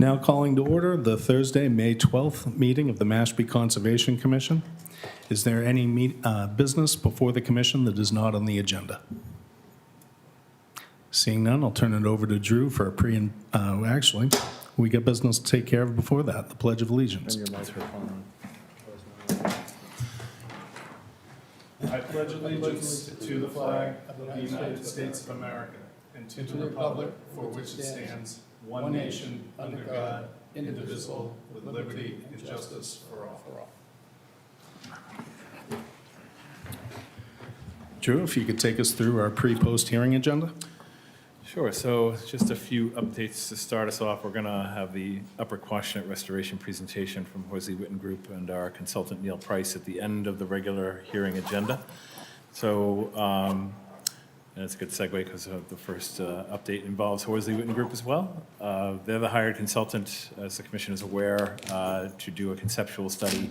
Now calling to order the Thursday, May 12th meeting of the Mashpee Conservation Commission. Is there any business before the commission that is not on the agenda? Seeing none, I'll turn it over to Drew for a actually, we got business to take care of before that, the Pledge of Allegiance. And your microphone. I pledge allegiance to the flag of the United States of America and to the republic for which it stands, one nation, under God, indivisible, with liberty and justice for all. Drew, if you could take us through our pre-post hearing agenda? Sure. So just a few updates to start us off. We're going to have the Upper Quashnet Restoration presentation from Horsley Witten Group and our consultant Neil Price at the end of the regular hearing agenda. So, and it's a good segue because the first update involves Horsley Witten Group as well. They're the hired consultant, as the commission is aware, to do a conceptual study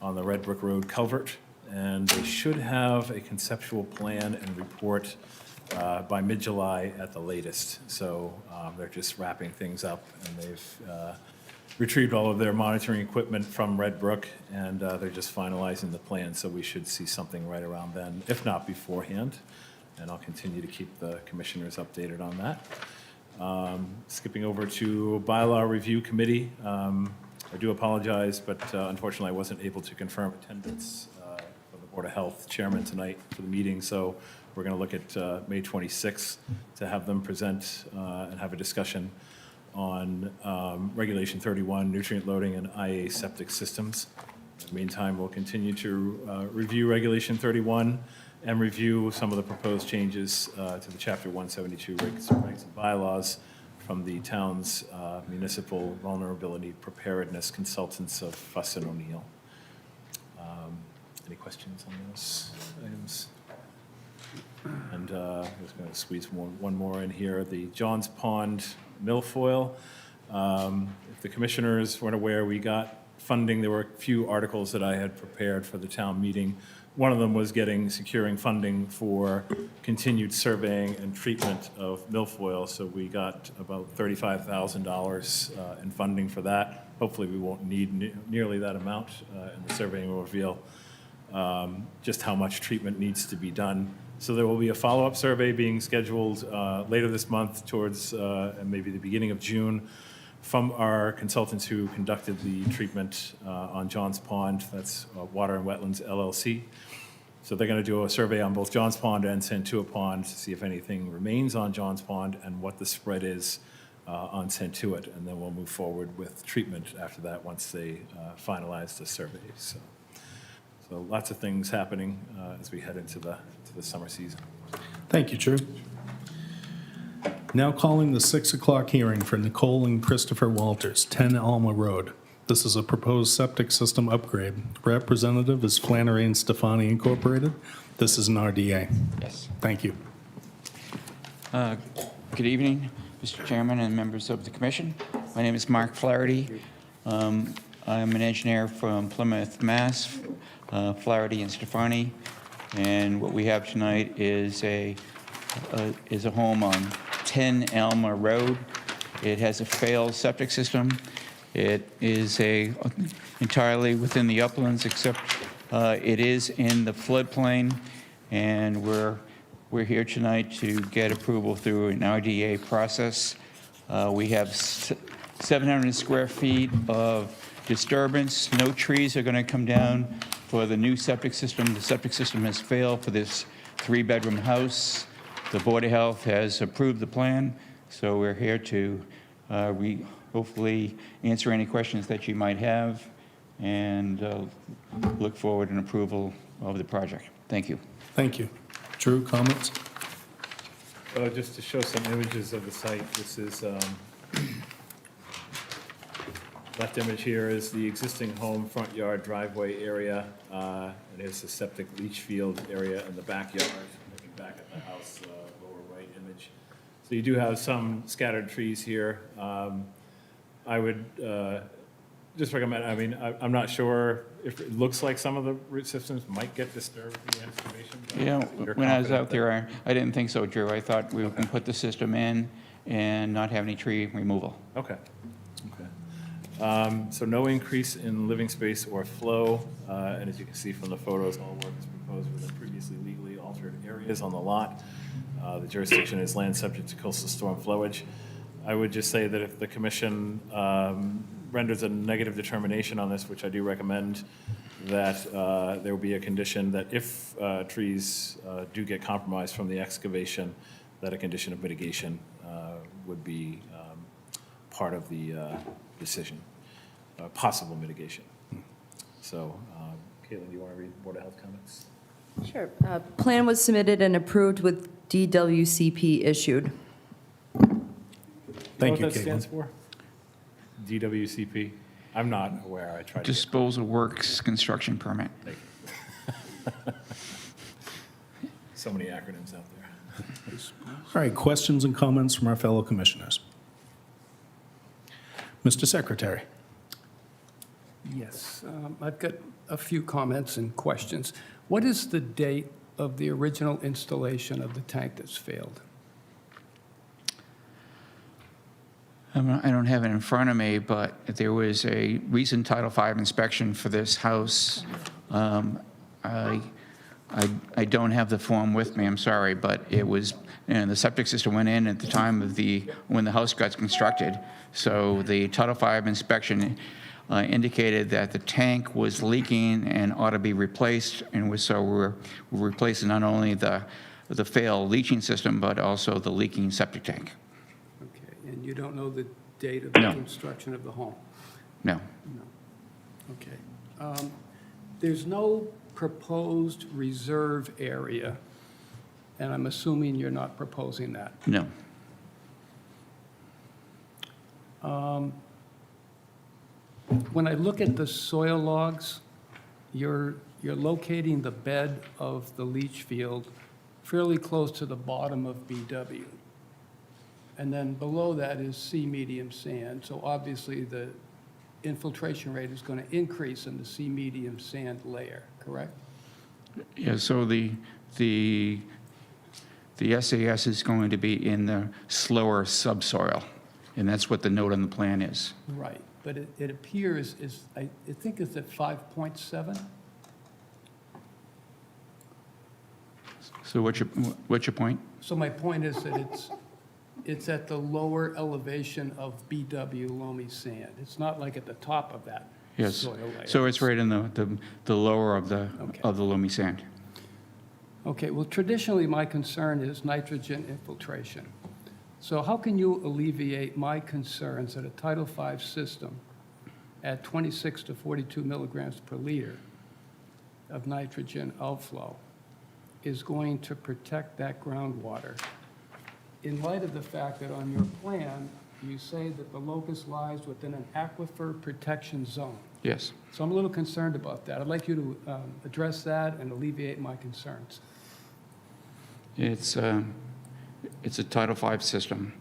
on the Red Brook Road culvert. And they should have a conceptual plan and report by mid-July at the latest. So they're just wrapping things up, and they've retrieved all of their monitoring equipment from Red Brook, and they're just finalizing the plan. So we should see something right around then, if not beforehand. And I'll continue to keep the commissioners updated on that. Skipping over to Bylaw Review Committee. I do apologize, but unfortunately I wasn't able to confirm attendance for the Board of Health chairman tonight for the meeting. So we're going to look at May 26th to have them present and have a discussion on Regulation 31, nutrient loading and IA septic systems. In the meantime, we'll continue to review Regulation 31 and review some of the proposed changes to the Chapter 172 regs and bylaws from the town's municipal vulnerability preparedness consultants of Fuss and O'Neill. Any questions on those items? And I was going to squeeze one more in here. The Johns Pond Milfoil. If the commissioners weren't aware, we got funding. There were a few articles that I had prepared for the town meeting. One of them was securing funding for continued surveying and treatment of milfoil. So we got about $35,000 in funding for that. Hopefully we won't need nearly that amount, and the surveying will reveal just how much treatment needs to be done. So there will be a follow-up survey being scheduled later this month towards maybe the beginning of June from our consultants who conducted the treatment on Johns Pond. That's Water and Wetlands LLC. So they're going to do a survey on both Johns Pond and Santua Pond to see if anything remains on Johns Pond and what the spread is on Santuit. And then we'll move forward with treatment after that once they finalize the survey. So lots of things happening as we head into the summer season. Thank you, Drew. Now calling the 6 o'clock hearing for Nicole and Christopher Walters, 10 Alma Road. This is a proposed septic system upgrade. Representative is Flannery and Stefani Incorporated. This is an RDA. Yes. Thank you. Good evening, Mr. Chairman and members of the Commission. My name is Mark Flaherty. I'm an engineer from Plymouth, Mass. Flaherty and Stefani, and what we have tonight is a home on 10 Alma Road. It has a failed septic system. It is entirely within the uplands, except it is in the floodplain, and we're here tonight to get approval through an RDA process. We have 700 square feet of disturbance. No trees are going to come down for the new septic system. The septic system has failed for this 3-bedroom house. The Board of Health has approved the plan, so we're here to hopefully answer any questions that you might have and look forward to an approval of the project. Thank you. Thank you. Drew, comments? Just to show some images of the site, this is left image here is the existing home, front yard, driveway area. And here's the septic leach field area in the backyard. Looking back at the house, lower right image. So you do have some scattered trees here. I would just recommend, I'm not sure if it looks like some of the root systems might get disturbed in the excavation. Yeah, when I was out there, I didn't think so, Drew. I thought we can put the system in and not have any tree removal. Okay. So no increase in living space or flow, and as you can see from the photos, all work is proposed within previously legally altered areas on the lot. The jurisdiction is land subject to coastal storm flowage. I would just say that if the commission renders a negative determination on this, which I do recommend, that there will be a condition that if trees do get compromised from the excavation, that a condition of mitigation would be part of the decision, possible mitigation. So, Caitlin, do you want to read Board of Health comments? Sure. Plan was submitted and approved with DWCP issued. Know Thank you, what that Caitlin. stands for? DWCP? I'm not aware. I tried to. Disposal Works Construction Permit. Thank you. So many acronyms out there. All right, questions and comments from our fellow commissioners? Mr. Secretary. Yes, I've got a few comments and questions. What is the date of the original installation of the tank that's failed? I don't have it in front of me, but there was a recent Title V inspection for this house. I don't have the form with me, I'm sorry, but it was, and the septic system went in at the time of when the house got constructed. So the Title V inspection indicated that the tank was leaking and ought to be replaced, and so we're replacing not only the failed leaching system, but also the leaking septic tank. Okay, and you don't know the date of the No. construction of the home? No. No. Okay. There's no proposed reserve area, and I'm assuming you're not proposing that. No. When I look at the soil logs, you're locating the bed of the leach field fairly close to the bottom of BW. And then below that is C medium sand, so obviously the infiltration rate is going to increase in the C medium sand layer, correct? Yeah, so the SAS is going to be in the slower subsoil, and that's what the note on the plan is. Right, but it appears, I think it's at 5.7? So what's your point? So my point is that it's at the lower elevation of BW loamy sand. It's not like at the top of that Yes. soil layer. So it's right in the lower of the Okay. loamy sand. Okay, well, traditionally, my concern is nitrogen infiltration. So how can you alleviate my concerns that a Title V system at 26 to 42 milligrams per liter of nitrogen outflow is going to protect that groundwater, in light of the fact that on your plan, you say that the locus lies within an aquifer protection zone? Yes. So I'm a little concerned about that. I'd like you to address that and alleviate my concerns. It's a Title V system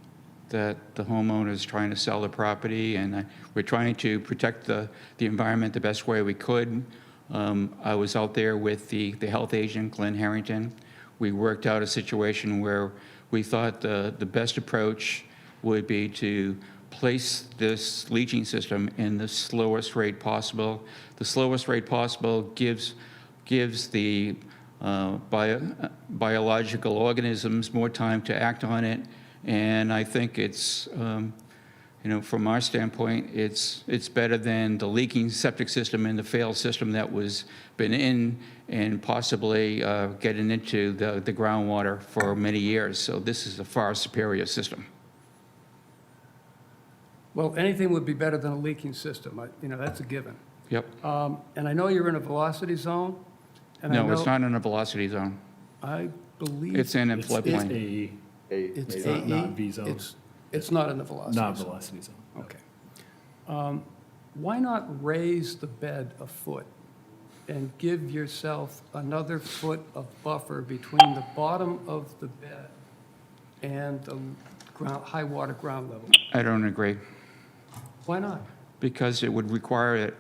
that the homeowner is trying to sell the property, and we're trying to protect the environment the best way we could. I was out there with the health agent, Glenn Harrington. We worked out a situation where we thought the best approach would be to place this leaching system in the slowest rate possible. The slowest rate possible gives the biological organisms more time to act on it, and I think it's, from our standpoint, it's better than the leaking septic system and the failed system that was been in and possibly getting into the groundwater for many years. So this is a far superior system. Well, anything would be better than a leaking system. That's a given. Yep. And I know you're in a velocity zone. And I No, it's know- not in a velocity zone. I believe. It's in a It's floodplain. AE. It's It's AE? not V zone. It's not in the velocity zone. Not velocity zone. Okay. Why not raise the bed a foot and give yourself another foot of buffer between the bottom of the bed and the high water ground level? I don't agree, Why not? because it would require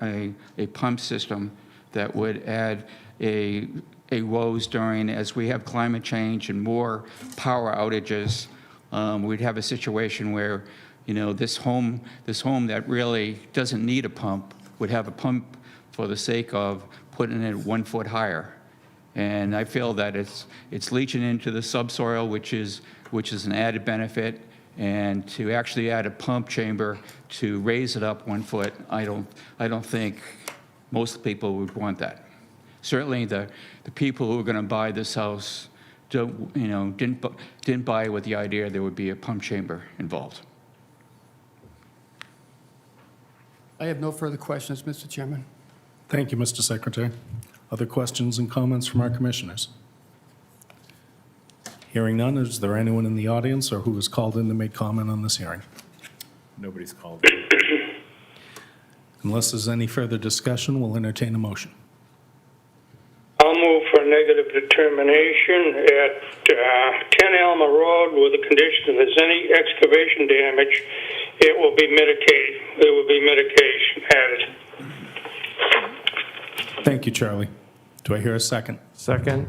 a pump system that would add a woes during, as we have climate change and more power outages, we'd have a situation where this home that really doesn't need a pump would have a pump for the sake of putting it 1 foot higher. And I feel that it's leaching into the subsoil, which is an added benefit. And to actually add a pump chamber to raise it up 1 foot, I don't think most people would want that. Certainly, the people who are going to buy this house didn't buy it with the idea there would be a pump chamber involved. I have no further questions, Mr. Chairman. Thank you, Mr. Secretary. Other questions and comments from our commissioners? Hearing none, is there anyone in the audience or who is called in to make comment on this hearing? Nobody's called. Unless there's any further discussion, we'll entertain a motion. I'll move for negative determination at 10 Alma Road with the condition if there's any excavation damage, it will be mitigated. There will be mitigation added. Thank you, Charlie. Do I hear a second? Second.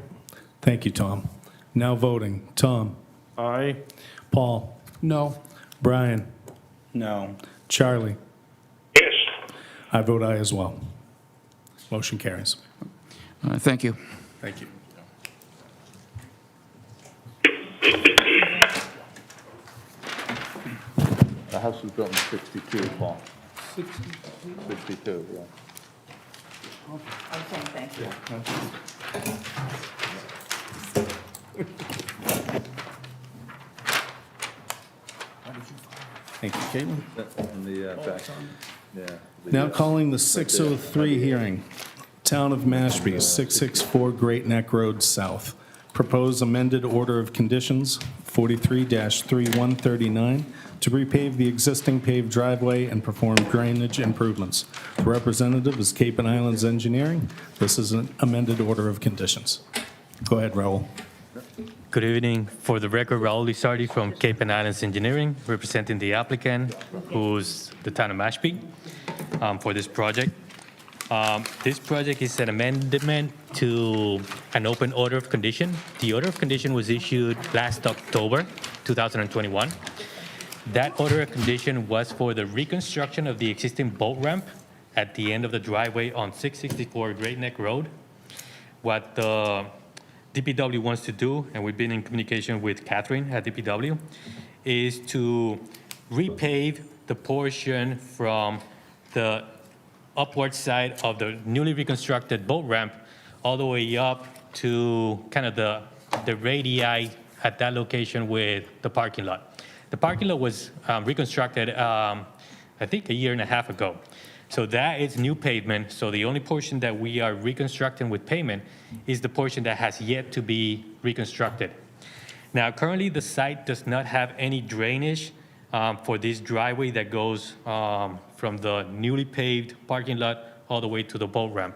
Thank you, Tom. Now voting. Tom? Aye. Paul? No. Brian? No. Charlie? Yes. I vote aye as well. Motion carries. Thank you. Thank you. The house was built in 62, Paul. 62, yeah. Thank you, Caitlin. In the back. Yeah. Now calling the 603 hearing. Town of Mashpee, 664 Great Neck Road South. Proposed amended order of conditions, 43-3139, to repave the existing paved driveway and perform drainage improvements. The representative is Cape and Islands Engineering. This is an amended order of conditions. Go ahead, Raul. Good evening. For the record, Raul Lizardi from Cape and Islands Engineering, representing the applicant, who's the town of Mashpee, for this project. This project is an amendment to an open order of condition. The order of condition was issued last October 2021. That order of condition was for the reconstruction of the existing boat ramp at the end of the driveway on 664 Great Neck Road. What the DPW wants to do, and we've been in communication with Catherine at DPW, is to repave the portion from the upward side of the newly reconstructed boat ramp all the way up to kind of the radii at that location with the parking lot. The parking lot was reconstructed, I think, 1.5 years ago. So that is new pavement. So the only portion that we are reconstructing with pavement is the portion that has yet to be reconstructed. Now, currently, the site does not have any drainage for this driveway that goes from the newly paved parking lot all the way to the boat ramp.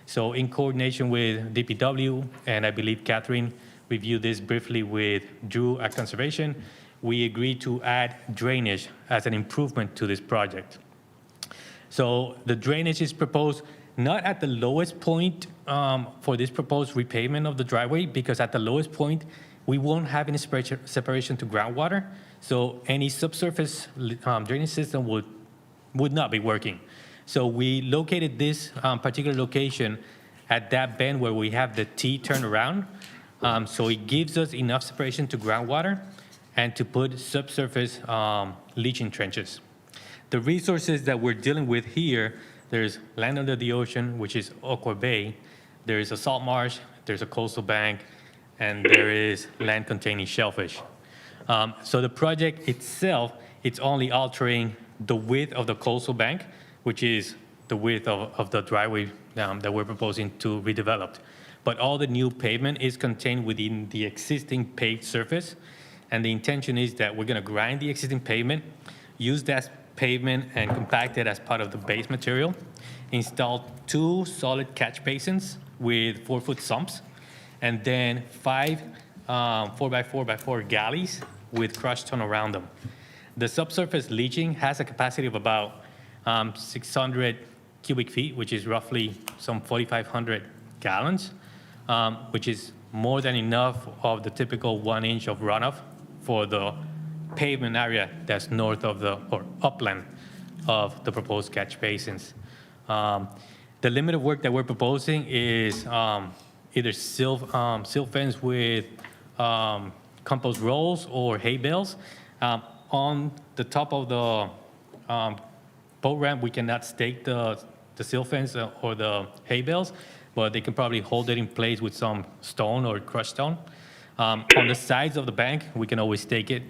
So in coordination with DPW, and I believe Catherine reviewed this briefly with Drew at Conservation, we agreed to add drainage as an improvement to this project. So the drainage is proposed not at the lowest point for this proposed repavement of the driveway, because at the lowest point, we won't have any separation to groundwater. So any subsurface drainage system would not be working. So we located this particular location at that bend where we have the T turnaround. So it gives us enough separation to groundwater and to put subsurface leaching trenches. The resources that we're dealing with here, there's land under the ocean, which is Aqua Bay. There is a salt marsh, there's a coastal bank, and there is land containing shellfish. So the project itself, it's only altering the width of the coastal bank, which is the width of the driveway that we're proposing to redevelop. But all the new pavement is contained within the existing paved surface. And the intention is that we're gonna grind the existing pavement, use that pavement and compact it as part of the base material, install 2 solid catch basins with 4-foot sumps, and then 5 4x4x4 galleys with crushed stone around them. The subsurface leaching has a capacity of about 600 cubic feet, which is roughly some 4,500 gallons, which is more than enough of the typical 1 inch of runoff for the pavement area that's north of or upland of the proposed catch basins. The limit of work that we're proposing is either silt fence with compost rolls or hay bales. On the top of the boat ramp, we cannot stake the silt fence or the hay bales, but they can probably hold it in place with some stone or crushed stone. On the sides of the bank, we can always stake it,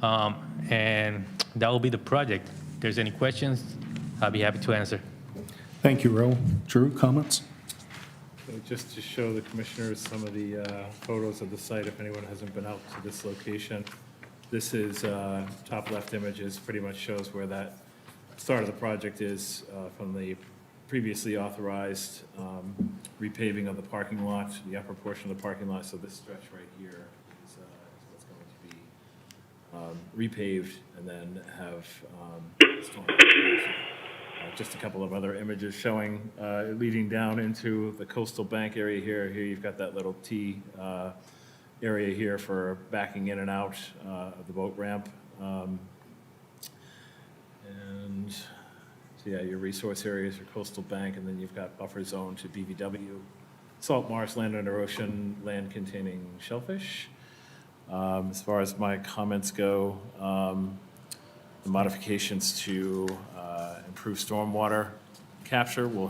and that will be the project. If there's any questions, I'll be happy to answer. Thank you, Ro. Drew, comments? So just to show the commissioners some of the photos of the site, if anyone hasn't been out to this location. This is, top left images, pretty much shows where that start of the project is from the previously authorized repaving of the parking lot, the upper portion of the parking lot. So this stretch right here is what's going to be repaved and then have storm mitigation. Just a couple of other images showing leading down into the coastal bank area here. Here you've got that little T area here for backing in and out of the boat ramp. And so yeah, your resource areas are coastal bank, and then you've got buffer zone to BVW, salt marsh, land under ocean, land containing shellfish. As far as my comments go, the modifications to improve stormwater capture will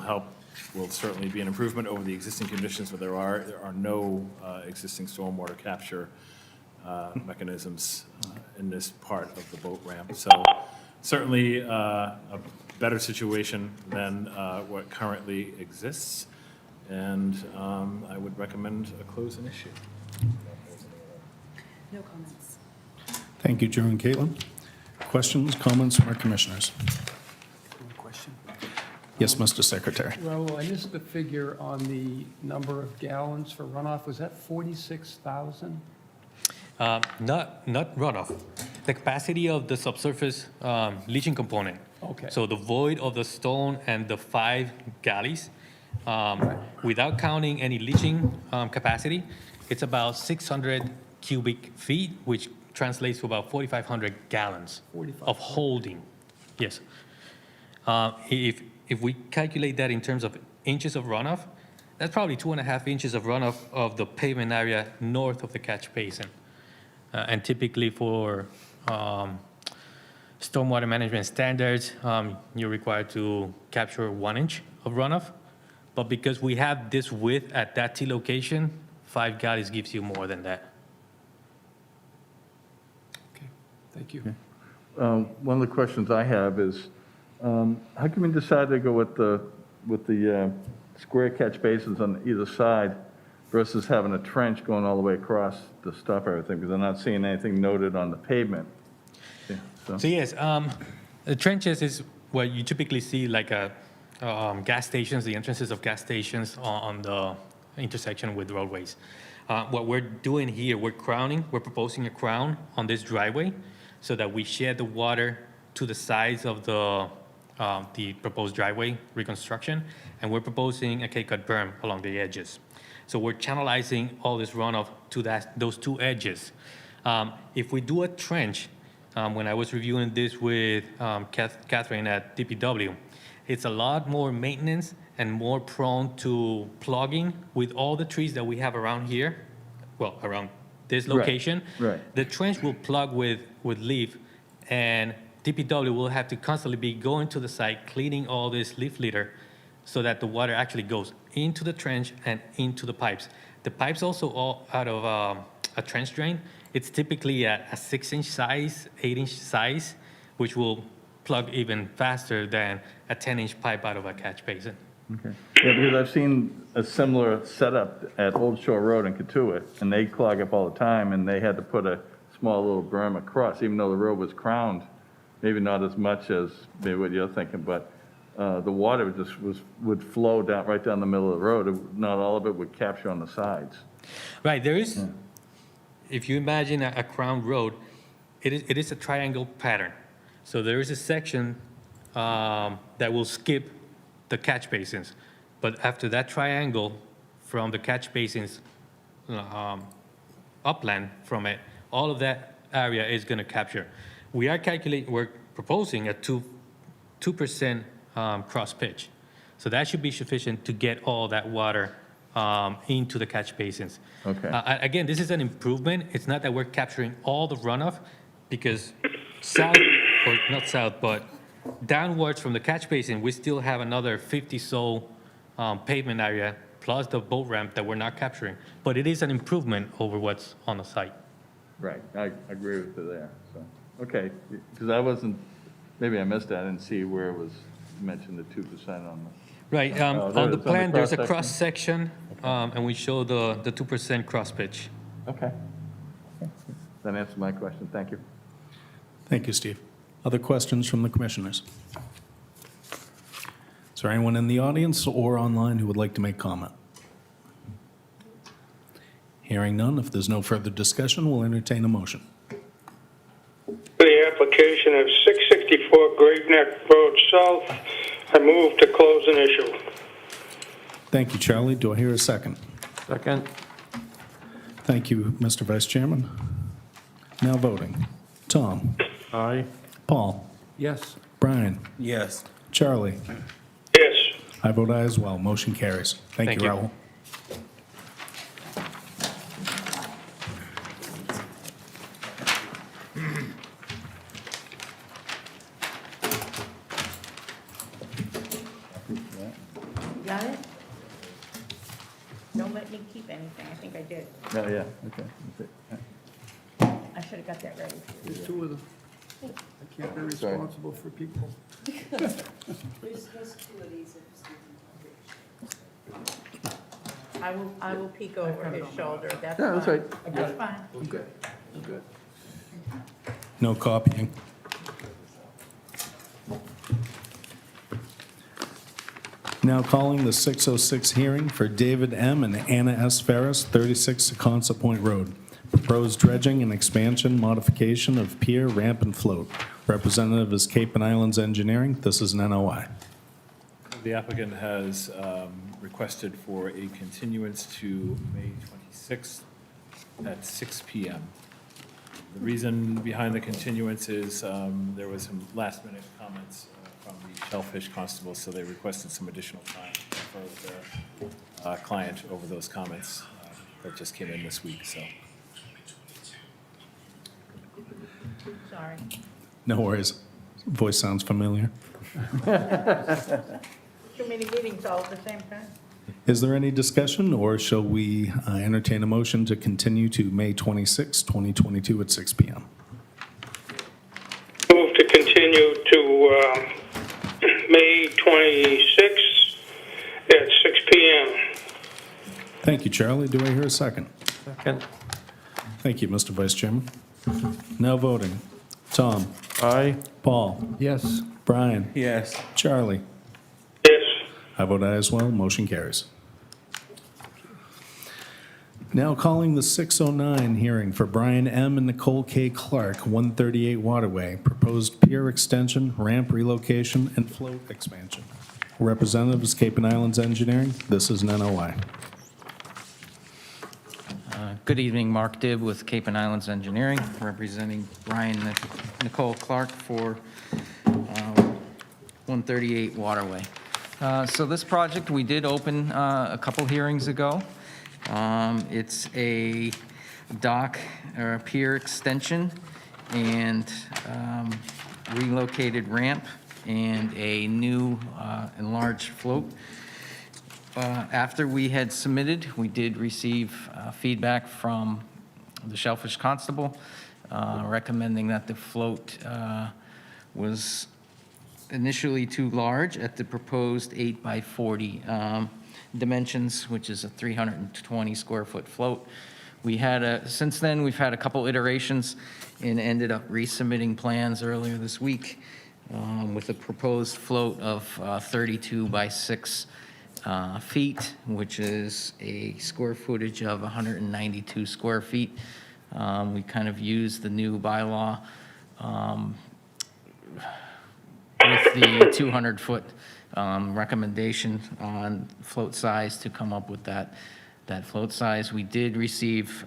certainly be an improvement over the existing conditions, but there are no existing stormwater capture mechanisms in this part of the boat ramp. So certainly a better situation than what currently exists, and I would recommend a close and issue. No comments. Thank you, Drew and Caitlin. Questions, comments from our commissioners? Question. Yes, Mr. Secretary. Raul, I missed the figure on the number of gallons for runoff. Was that 46,000? Not runoff. The capacity of the subsurface leaching component. Okay. So the void of the stone and the 5 galleys, without counting any leaching capacity, it's about 600 cubic feet, which translates to about 4,500 gallons of holding. Yes. If we calculate that in terms of inches of runoff, that's probably 2.5 inches of runoff of the pavement area north of the catch basin. And typically for stormwater management standards, you're required to capture 1 inch of runoff. But because we have this width at that T location, 5 galleys gives you more than that. Okay, thank you. One of the questions I have is, how come you decided to go with the square catch basins on either side versus having a trench going all the way across to stop everything? Because I'm not seeing anything noted on the pavement. Yeah, So yes, the trenches is what you typically see like gas stations, the entrances of gas stations on the intersection with roadways. What we're doing here, we're proposing a crown on this driveway so that we shed the water to the sides of the proposed driveway reconstruction, and we're proposing a K-cut berm along the edges. So we're channelizing all this runoff to those 2 edges. If we do a trench, when I was reviewing this with Catherine at DPW, it's a lot more maintenance and more prone to plugging with all the trees that we have around here, well, around this location. Right. The trench will plug with leaf, and DPW will have to constantly be going to the site, cleaning all this leaf litter so that the water actually goes into the trench and into the pipes. The pipes also all out of a trench drain. It's typically a 6-inch size, 8-inch size, which will plug even faster than a 10-inch pipe out of a catch basin. Okay. Yeah, because I've seen a similar setup at Old Shore Road in Katuitt, and they clog up all the time, and they had to put a small little berm across, even though the road was crowned, maybe not as much as maybe what you're thinking, but the water just would flow down right down the middle of the road. Not all of it would capture on the sides. Right, there is, if you imagine a crown road, it is a triangle pattern. So there is a section that will skip the catch basins. But after that triangle, from the catch basins upland from it, all of that area is going to capture. We're proposing a 2% cross pitch. So that should be sufficient to get all that water into the catch basins. Okay. Again, this is an improvement. It's not that we're capturing all the runoff, because south, or not south, but downwards from the catch basin, we still have another 50-so pavement area plus the boat ramp that we're not capturing. But it is an improvement over what's on the site. Right, I agree with you there, so, okay, because I wasn't, maybe I missed that, I didn't see where it was mentioned the 2% on Right, there on it the is, on the plan, there's a cross-section. cross-section, and we show the 2% cross pitch. Okay. That answers my question, thank you. Thank you, Steve. Other questions from the commissioners? Is there anyone in the audience or online who would like to make comment? Hearing none, if there's no further discussion, we'll entertain a motion. The application of 664 Great Neck Road South, I move to close an issue. Thank you, Charlie. Do I hear a second? Second. Thank you, Mr. Vice Chairman. Now voting. Tom? Aye. Paul? Yes. Brian? Yes. Charlie? Yes. I vote aye as well. Motion carries. Thank Thank you, you. Raul. Got it? Don't let me keep anything. I think I did. Oh, yeah, okay. I should have got that ready. There's two of them. I can't be Sorry. responsible for people. I will peek over his shoulder. That's Yeah, that's fine. right. That's fine. I'm good. I'm good. No copying. Now calling the 606 hearing for David M. and Anna S. Ferris, 36 Secaucus Point Road. Proposed dredging and expansion modification of pier, ramp, and float. Representative is Cape and Islands Engineering. This is an NOI. The applicant has requested for a continuance to May 26th at 6 PM. The reason behind the continuance is there was some last-minute comments from the Shellfish Constable, so they requested some additional time to confer with their client over those comments that just came in this week, so. Sorry. No worries. Voice sounds familiar. Too many meetings all at the same time. Is there any discussion, or shall we entertain a motion to continue to May 26, 2022 at 6 PM? Move to continue to May 26th at 6 p.m. Thank you, Charlie. Do I hear a second? Second. Thank you, Mr. Vice Chairman. Now voting. Tom? Aye. Paul? Yes. Brian? Yes. Charlie? Yes. I vote aye as well. Motion carries. Now calling the 609 hearing for Brian M. and Nicole K. Clark, 138 Waterway, proposed pier extension, ramp relocation, and float expansion. Representative is Cape and Islands Engineering. This is an NOI. Good evening, Mark Dibb with Cape and Islands Engineering, representing Brian and Nicole Clark for 138 Waterway. So this project, we did open a couple hearings ago. It's a dock or a pier extension and relocated ramp and a new enlarged float. After we had submitted, we did receive feedback from the Shellfish Constable recommending that the float was initially too large at the proposed 8 by 40 dimensions, which is a 320 square foot float. We had since then, we've had a couple iterations and ended up resubmitting plans earlier this week with a proposed float of 32 by 6 feet, which is a square footage of 192 square feet. We kind of used the new bylaw with the 200-foot recommendation on float size to come up with that float size. We did receive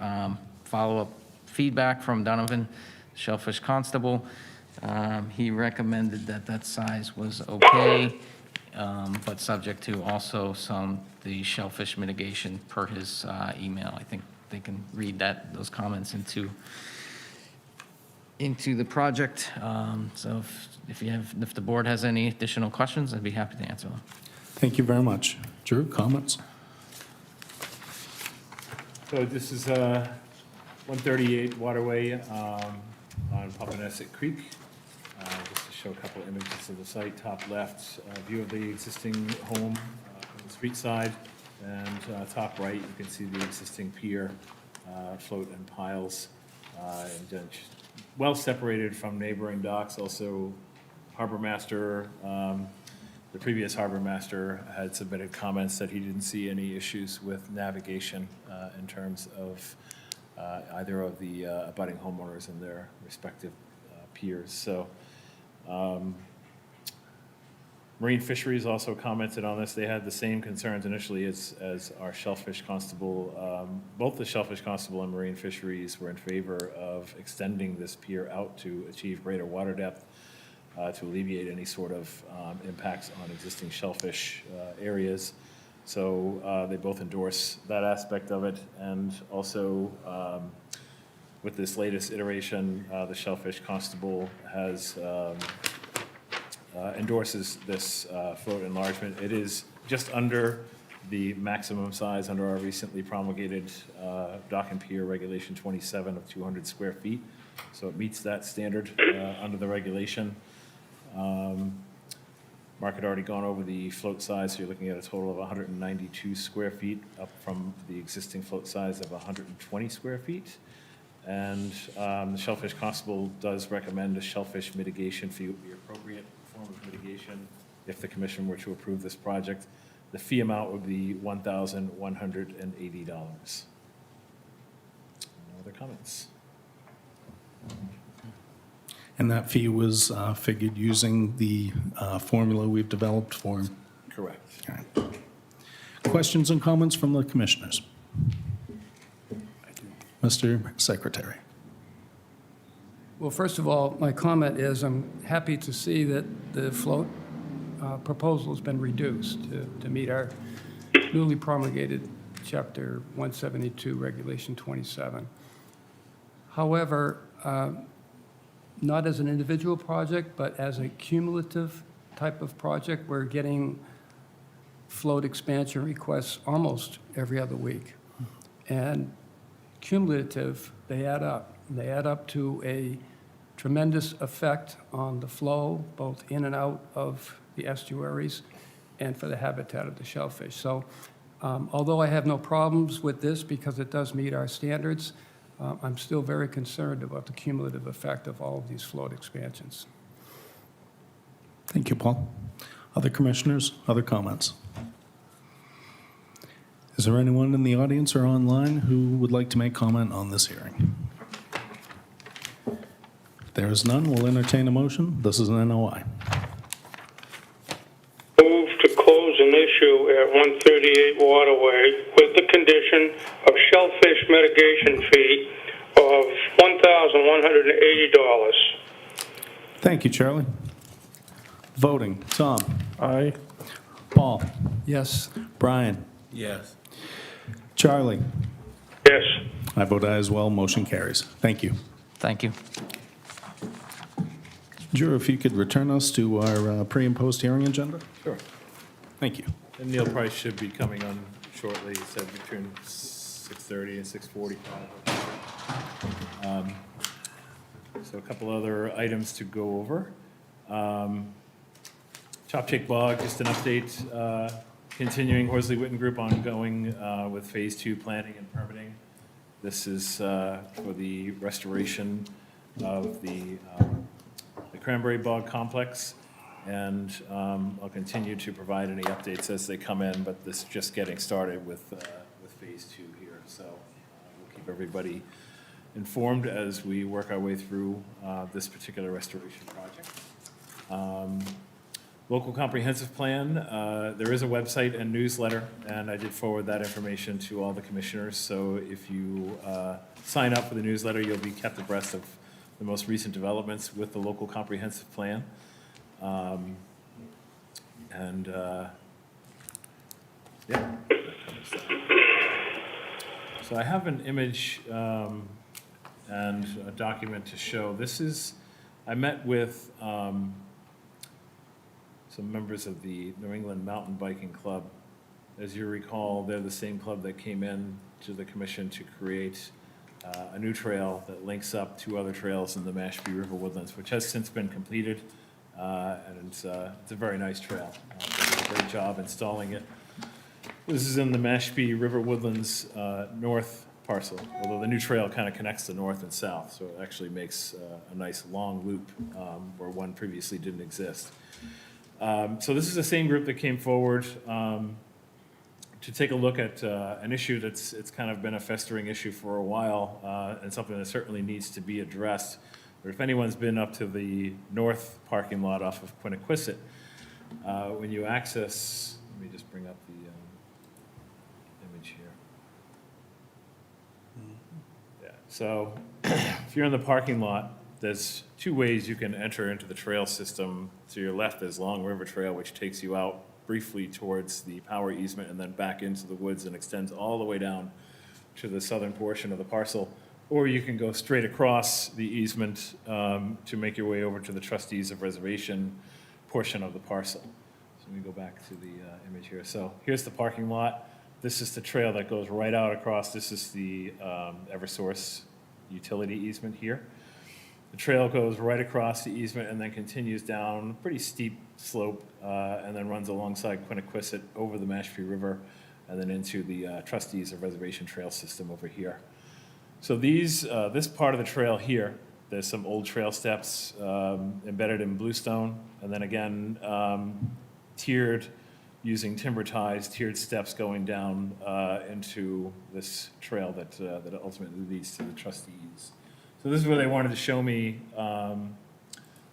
follow-up feedback from Donovan Shellfish Constable. He recommended that that size was okay, but subject to also the shellfish mitigation per his email. I think they can read those comments into the project. So if the board has any additional questions, I'd be happy to answer them. Thank you very much. Drew, comments? So this is 138 waterway on Papaneset Creek. Just to show a couple images of the site. Top left, view of the existing home from the street side, and top right, you can see the existing pier, float and piles, and well separated from neighboring docks. Also, harbor master, the previous harbor master had submitted comments that he didn't see any issues with navigation in terms of either of the abutting homeowners and their respective piers. So Marine Fisheries also commented on this. They had the same concerns initially as our Shellfish Constable. Both the Shellfish Constable and Marine Fisheries were in favor of extending this pier out to achieve greater water depth, to alleviate any sort of impacts on existing shellfish areas. So they both endorse that aspect of it. And also with this latest iteration, the Shellfish Constable has endorses this float enlargement. It is just under the maximum size under our recently promulgated dock and pier regulation 27 of 200 square feet. So it meets that standard under the regulation. Mark had already gone over the float size, so you're looking at a total of 192 square feet, up from the existing float size of 120 square feet. And the Shellfish Constable does recommend a shellfish mitigation fee would be appropriate form of mitigation if the commission were to approve this project. The fee amount would be $1,180. No other comments? And that fee was figured using the formula we've developed for him. Correct. All right. Questions and comments from the commissioners? Mr. Secretary. Well, first of all, my comment is I'm happy to see that the float proposal has been reduced to meet our newly promulgated Chapter 172, Regulation 27. However, not as an individual project, but as a cumulative type of project, we're getting float expansion requests almost every other week. And cumulative, they add up. They add up to a tremendous effect on the flow, both in and out of the estuaries and for the habitat of the shellfish. So although I have no problems with this because it does meet our standards, I'm still very concerned about the cumulative effect of all of these float expansions. Thank you, Paul. Other commissioners, other comments? Is there anyone in the audience or online who would like to make comment on this hearing? If there is none, we'll entertain a motion. This is an NOI. Move to close an issue at 138 Waterway with the condition of shellfish mitigation fee of $1,180. Thank you, Charlie. Voting, Tom. Aye. Paul. Yes. Brian. Yes. Charlie. Yes. I vote aye as well. Motion carries. Thank you. Thank you. Drew, if you could return us to our pre and post hearing agenda? Sure. Thank you. And Neil Price should be coming on shortly, he said between 6:30 and 6:45. So a couple other items to go over. Chop Chick Bog, just an update, continuing Horsley Witten Group ongoing with Phase 2 planning and permitting. This is for the restoration of the Cranberry Bog Complex. And I'll continue to provide any updates as they come in, but this is just getting started with Phase 2 here. So we'll keep everybody informed as we work our way through this particular restoration project. Local comprehensive plan, there is a website and newsletter, and I did forward that information to all the commissioners. So if you sign up for the newsletter, you'll be kept abreast of the most recent developments with the local comprehensive plan. And, yeah. that covers that. So I have an image and a document to show. I met with some members of the New England Mountain Biking Club. As you recall, they're the same club that came in to the commission to create a new trail that links up two other trails in the Mashpee River Woodlands, which has since been completed, and it's a very nice trail. They did a great job installing it. This is in the Mashpee River Woodlands north parcel, although the new trail kind of connects the north and south, so it actually makes a nice long loop where one previously didn't exist. So this is the same group that came forward to take a look at an issue it's kind of been a festering issue for a while, and something that certainly needs to be addressed. But if anyone's been up to the north parking lot off of Quiniquisette, when you access, let me just bring up the image here. Yeah, so if you're in the parking lot, there's two ways you can enter into the trail system. To your left, there's Long River Trail, which takes you out briefly towards the power easement and then back into the woods and extends all the way down to the southern portion of the parcel. Or you can go straight across the easement to make your way over to the trustees of reservation portion of the parcel. So let me go back to the image here. So here's the parking lot. This is the trail that goes right out across. This is the Eversource utility easement here. The trail goes right across the easement and then continues down a pretty steep slope and then runs alongside Quiniquisette over the Mashpee River and then into the trustees of reservation trail system over here. So this part of the trail here, there's some old trail steps embedded in bluestone, and then again tiered using timber ties, tiered steps going down into this trail that ultimately leads to the trustees. So this is where they wanted to show me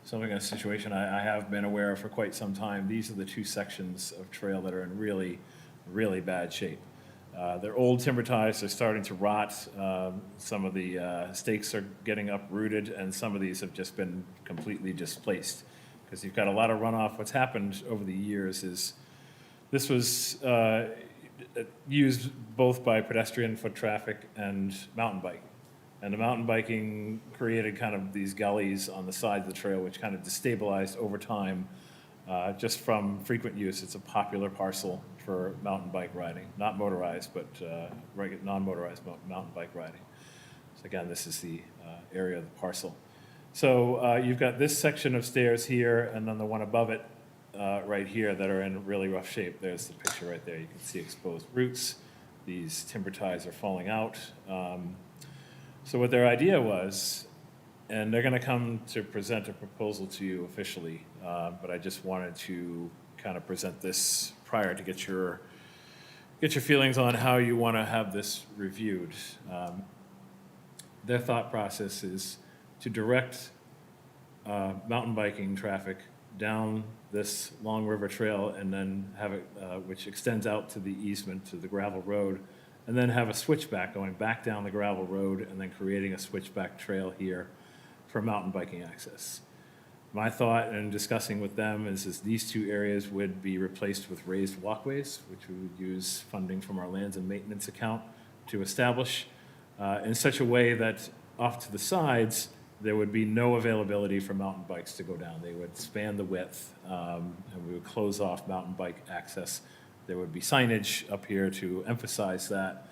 something, a situation I have been aware of for quite some time. These are the two sections of trail that are in really, really bad shape. They're old timber ties, they're starting to rot. Some of the stakes are getting uprooted, and some of these have just been completely displaced because you've got a lot of runoff. What's happened over the years is this was used both by pedestrian, foot traffic, and mountain biking. And the mountain biking created kind of these gullies on the sides of the trail, which kind of destabilized over time just from frequent use. It's a popular parcel for mountain bike riding, not motorized, but non-motorized mountain bike riding. So again, this is the area of the parcel. So you've got this section of stairs here, and then the one above it right here that are in really rough shape. There's the picture right there. You can see exposed roots. These timber ties are falling out. So what their idea was, and they're going to come to present a proposal to you officially, but I just wanted to kind of present this prior to get your feelings on how you want to have this reviewed. Their thought process is to direct mountain biking traffic down this Long River Trail and then have it, which extends out to the easement, to the gravel road, and then have a switchback going back down the gravel road and then creating a switchback trail here for mountain biking access. My thought in discussing with them is these two areas would be replaced with raised walkways, which we would use funding from our lands and maintenance account to establish in such a way that off to the sides, there would be no availability for mountain bikes to go down. They would span the width, and we would close off mountain bike access. There would be signage up here to emphasize that,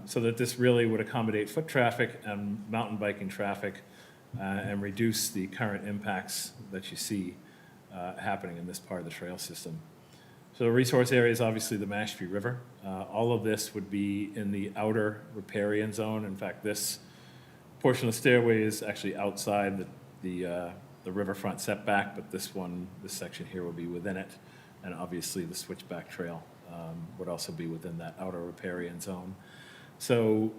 so that this really would accommodate foot traffic and mountain biking traffic and reduce the current impacts that you see happening in this part of the trail system. So the resource area is obviously the Mashpee River. All of this would be in the outer riparian zone. In fact, this portion of the stairway is actually outside the riverfront setback, but this section here will be within it. And obviously the switchback trail would also be within that outer riparian zone. So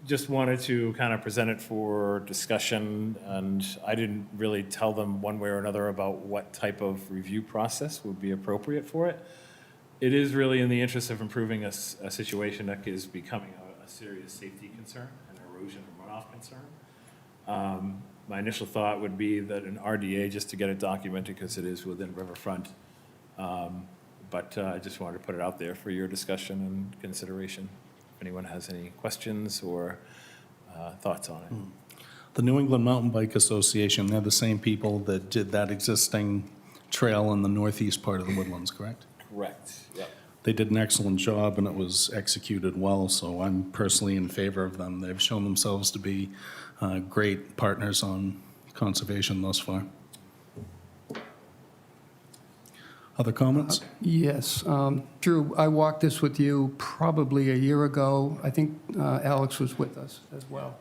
just wanted to kind of present it for discussion, and I didn't really tell them one way or another about what type of review process would be appropriate for it. It is really in the interest of improving a situation that is becoming a serious safety concern, an erosion and runoff concern. My initial thought would be that an RDA, just to get it documented, because it is within riverfront. But I just wanted to put it out there for your discussion and consideration. If anyone has any questions or thoughts on it. The New England Mountain Bike Association, they're the same people that did that existing trail in the northeast part of the Woodlands, correct? Correct, yep. They did an excellent job, and it was executed well, so I'm personally in favor of them. They've shown themselves to be great partners on conservation thus far. Other comments? Yes. Drew, I walked this with you probably a year ago. I think Alex was with us as well.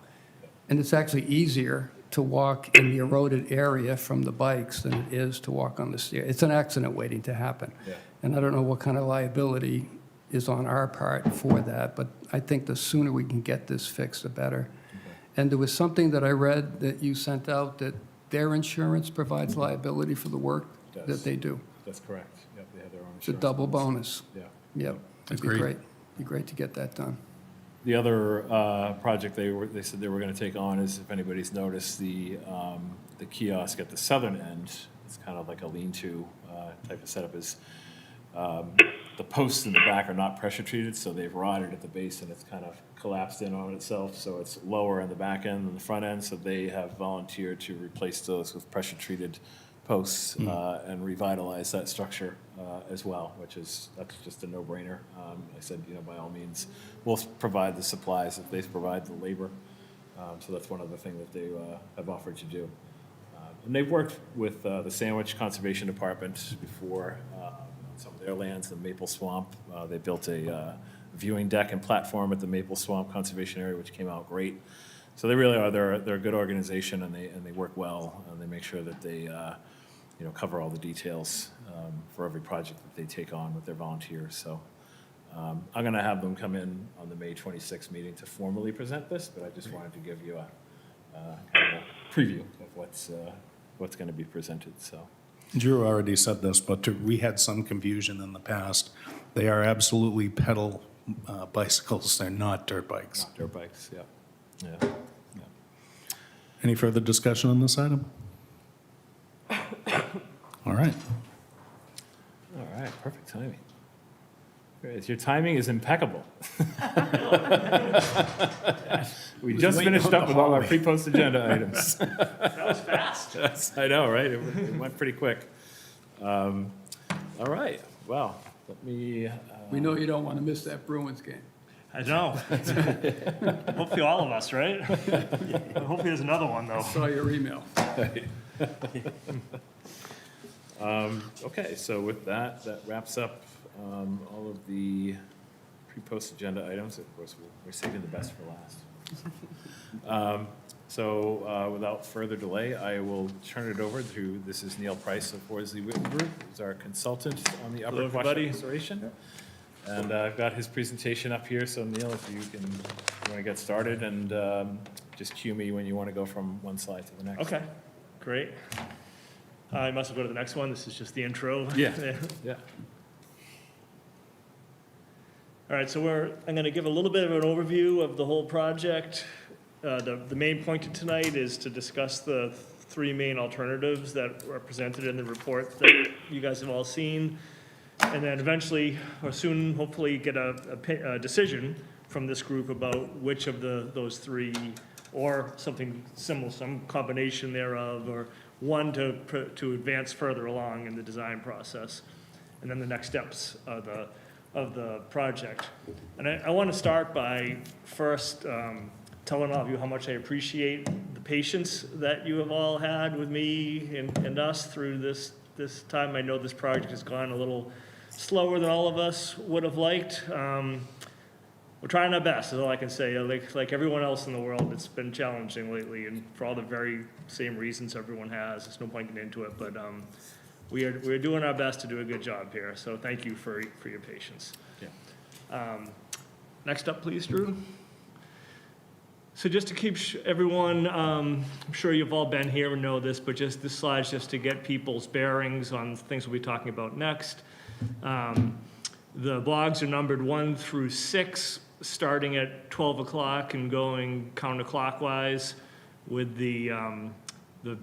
And it's actually easier to walk in the eroded area from the bikes than it is to walk on the stair. It's an accident waiting to happen. Yeah. And I don't know what kind of liability is on our part for that, but I think the sooner we can get this fixed, the better. And there was something that I read that you sent out that their insurance provides liability for the work It does. that they do. That's correct. Yep, they have their own It's a insurance double policy. bonus. Yeah. Yep. It'd be Agreed. great. Be great to get that done. The other project they said they were going to take on is, if anybody's noticed, the kiosk at the southern end. It's kind of like a lean-to type of setup. Is the posts in the back are not pressure treated, so they've rotted at the base and it's kind of collapsed in on itself. So it's lower in the back end than the front end. So they have volunteered to replace those with pressure treated posts and revitalize that structure as well, that's just a no-brainer. I said, by all means, we'll provide the supplies if they provide the labor. So that's one other thing that they have offered to do. And they've worked with the Sandwich Conservation Department before on some of their lands, the Maple Swamp. They built a viewing deck and platform at the Maple Swamp Conservation Area, which came out great. So they really are, they're a good organization, and they work well, and they make sure that they cover all the details for every project that they take on with their volunteers. So I'm going to have them come in on the May 26th meeting to formally present this, but I just wanted to give you a kind of a preview of what's going to be presented. So Drew already said this, but we had some confusion in the past. They are absolutely pedal bicycles. They're not dirt bikes. not dirt bikes, yeah. Any further discussion on this item? All right. All right, perfect timing. Great, your timing is impeccable. We just finished up with all our pre-post agenda items. That was fast. Yes, I know, right? It went pretty quick. All right, well, let me. We know you don't want to miss that Bruins game. I know. Hopefully all of us, right? Hopefully there's another one, though. Saw your email. Okay, so with that wraps up all of the pre-post agenda items. Of course, we're saving the best for last. So without further delay, I will turn it over to, this is Neil Price of Horsley Witten Group, who's our consultant on the Upper Quashnet Restoration. And I've got his presentation up here, so Neil, if you want to get started, and just cue me when you want to go from one slide to the next. Okay, great. I must have go to the next one. This is just the intro. Yeah, yeah. All right, so I'm going to give a little bit of an overview of the whole project. The main point of tonight is to discuss the three main alternatives that are presented in the report that you guys have all seen. And then eventually, or soon, hopefully, get a decision from this group about which of those three, or something similar, some combination thereof, or one to advance further along in the design process, and then the next steps of the project. And I want to start by first telling all of you how much I appreciate the patience that you have all had with me and us through this time. I know this project has gone a little slower than all of us would have liked. We're trying our best, is all I can say. Like everyone else in the world, it's been challenging lately, and for all the very same reasons everyone has. There's no point getting into it, but we're doing our best to do a good job here. So thank you for your patience. Yeah. Next up, please, Drew. So just to keep everyone, I'm sure you've all been here and know this, but just this slide's just to get people's bearings on things we'll be talking about next. The blogs are numbered 1 through 6, starting at 12 o'clock and going counterclockwise. with the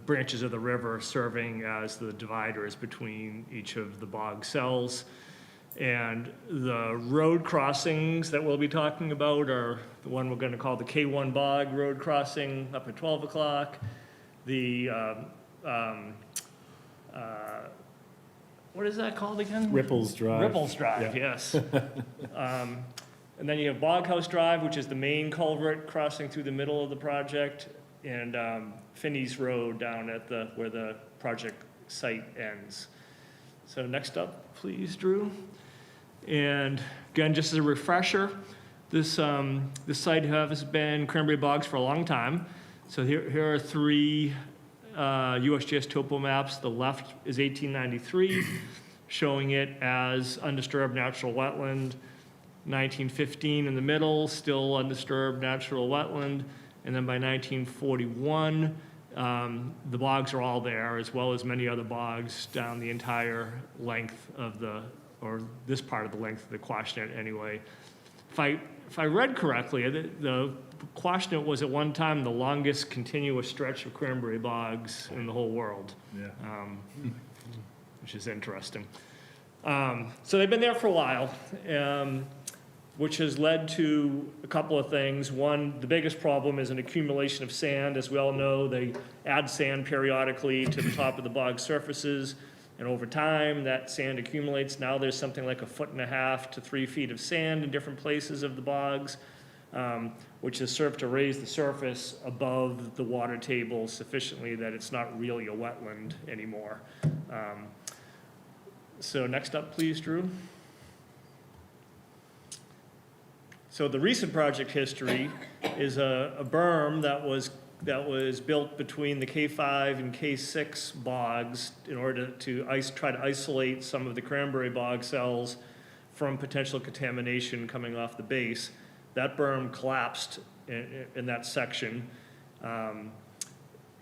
branches of the river serving as the dividers between each of the bog cells. And the road crossings that we'll be talking about are the one we're going to call the K1 Bog Road Crossing up at 12 o'clock. The, what is that called again? Ripples Drive. Ripples Drive, Yeah. yes. And then you have Bog House Drive, which is the main culvert crossing through the middle of the project, and Finney's Road down at where the project site ends. So next up, please, Drew. And again, just as a refresher, this site has been cranberry bogs for a long time. So here are three USGS topo maps. The left is 1893, showing it as undisturbed natural wetland. 1915 in the middle, still undisturbed natural wetland. And then by 1941, the bogs are all there, as well as many other bogs down the entire length of or this part of the length of the Quashnet anyway. If I read correctly, the Quashnet was at one time the longest continuous stretch of cranberry bogs in the whole world. Yeah. Which is interesting. So they've been there for a while, which has led to a couple of things. One, the biggest problem is an accumulation of sand. As we all know, they add sand periodically to the top of the bog surfaces, and over time, that sand accumulates. Now there's something like 1.5 to 3 feet of sand in different places of the bogs, which has served to raise the surface above the water table sufficiently that it's not really a wetland anymore. So next up, please, Drew. So the recent project history is a berm that was built between the K5 and K6 bogs in order to try to isolate some of the cranberry bog cells from potential contamination coming off the base. That berm collapsed in that section.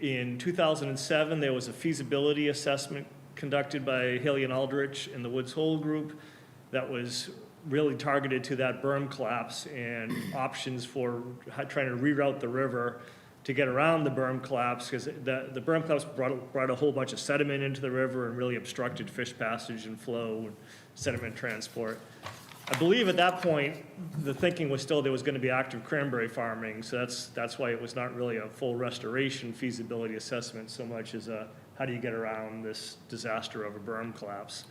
In 2007, there was a feasibility assessment conducted by Haley and Aldrich and the Woods Hole Group that was really targeted to that berm collapse and options for trying to reroute the river to get around the berm collapse, because the berm collapse brought a whole bunch of sediment into the river and really obstructed fish passage and flow and sediment transport. I believe at that point, the thinking was still there was going to be active cranberry farming, so that's why it was not really a full restoration feasibility assessment so much as how do you get around this disaster of a berm collapse.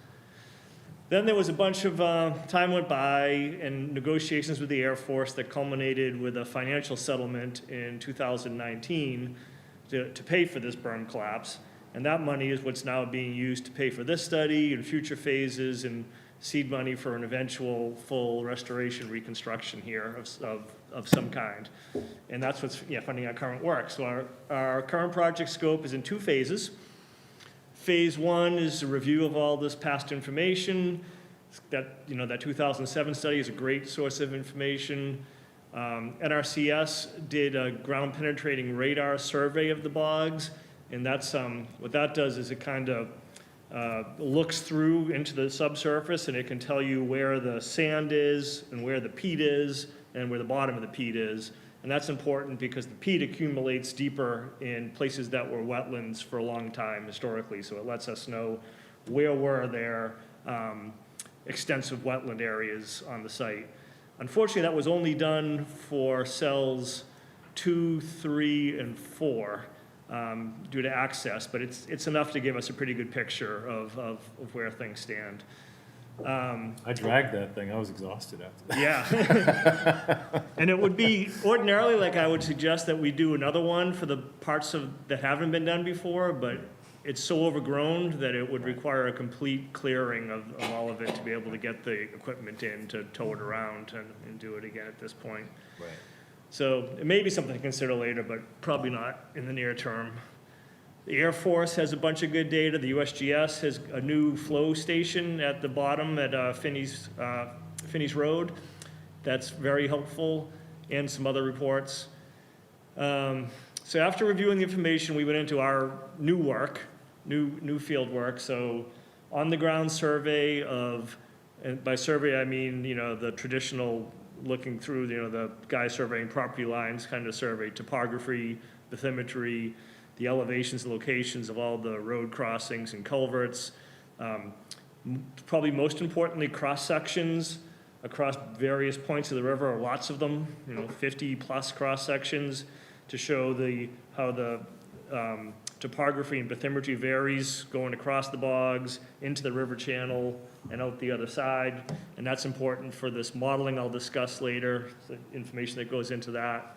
Then there was a bunch of time went by and negotiations with the Air Force that culminated with a financial settlement in 2019 to pay for this berm collapse. And that money is what's now being used to pay for this study and future phases and seed money for an eventual full restoration reconstruction here of some kind. And that's what's funding our current work. So our current project scope is in 2 phases. Phase 1 is a review of all this past information. That 2007 study is a great source of information. NRCS did a ground penetrating radar survey of the bogs, and that's what that does is it kind of looks through into the subsurface, and it can tell you where the sand is and where the peat is and where the bottom of the peat is. And that's important because the peat accumulates deeper in places that were wetlands for a long time historically. So it lets us know where were there extensive wetland areas on the site. Unfortunately, that was only done for cells 2, 3, and 4 due to access, but it's enough to give us a pretty good picture of where things stand. I dragged that thing. I was exhausted after that. Yeah. And it would be ordinarily, like I would suggest that we do another one for the parts that haven't been done before, but it's so overgrown that it would require a complete clearing of all of it to be able to get the equipment in to tow it around and do it again at this point. Right. So it may be something to consider later, but probably not in the near term. The Air Force has a bunch of good data. The USGS has a new flow station at the bottom at Finney's Road. That's very helpful, and some other reports. So after reviewing the information, we went into our new work, new field work. So on the ground survey and by survey I mean, the traditional looking through, the guy surveying property lines kind of survey, topography, bathymetry, the elevations and locations of all the road crossings and culverts. Probably most importantly, cross-sections across various points of the river, or lots of them, 50-plus cross-sections to show how the topography and bathymetry varies going across the bogs, into the river channel, and out the other side. And that's important for this modeling I'll discuss later, the information that goes into that.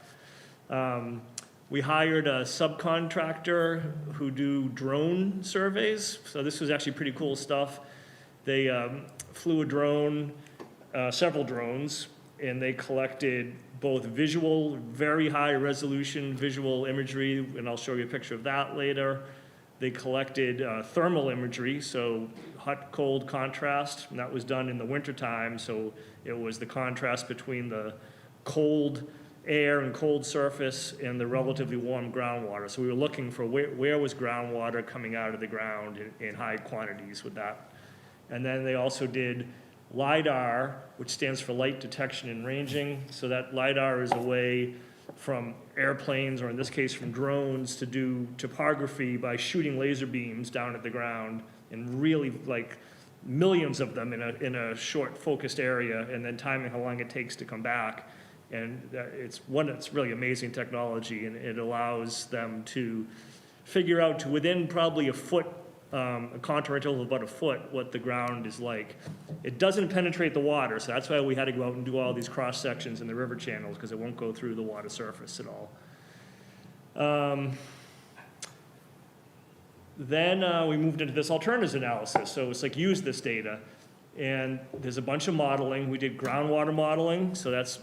We hired a subcontractor who do drone surveys. So this was actually pretty cool stuff. They flew a drone, several drones, and they collected both visual, very high resolution visual imagery, and I'll show you a picture of that later. They collected thermal imagery, so hot, cold contrast, and that was done in the wintertime, so it was the contrast between the cold air and cold surface and the relatively warm groundwater. So we were looking for where was groundwater coming out of the ground in high quantities with that. And then they also did Lidar, which stands for light detection and ranging. So that Lidar is a way from airplanes, or in this case from drones, to do topography by shooting laser beams down at the ground, and really like millions of them in a short focused area, and then timing how long it takes to come back. And it's really amazing technology, and it allows them to figure out to within probably a foot, a contour interval of about a foot, what the ground is like. It doesn't penetrate the water, so that's why we had to go out and do all these cross sections in the river channels, because it won't go through the water surface at all. Then we moved into this alternatives analysis. So it's like use this data. And there's a bunch of modeling. We did groundwater modeling, so that's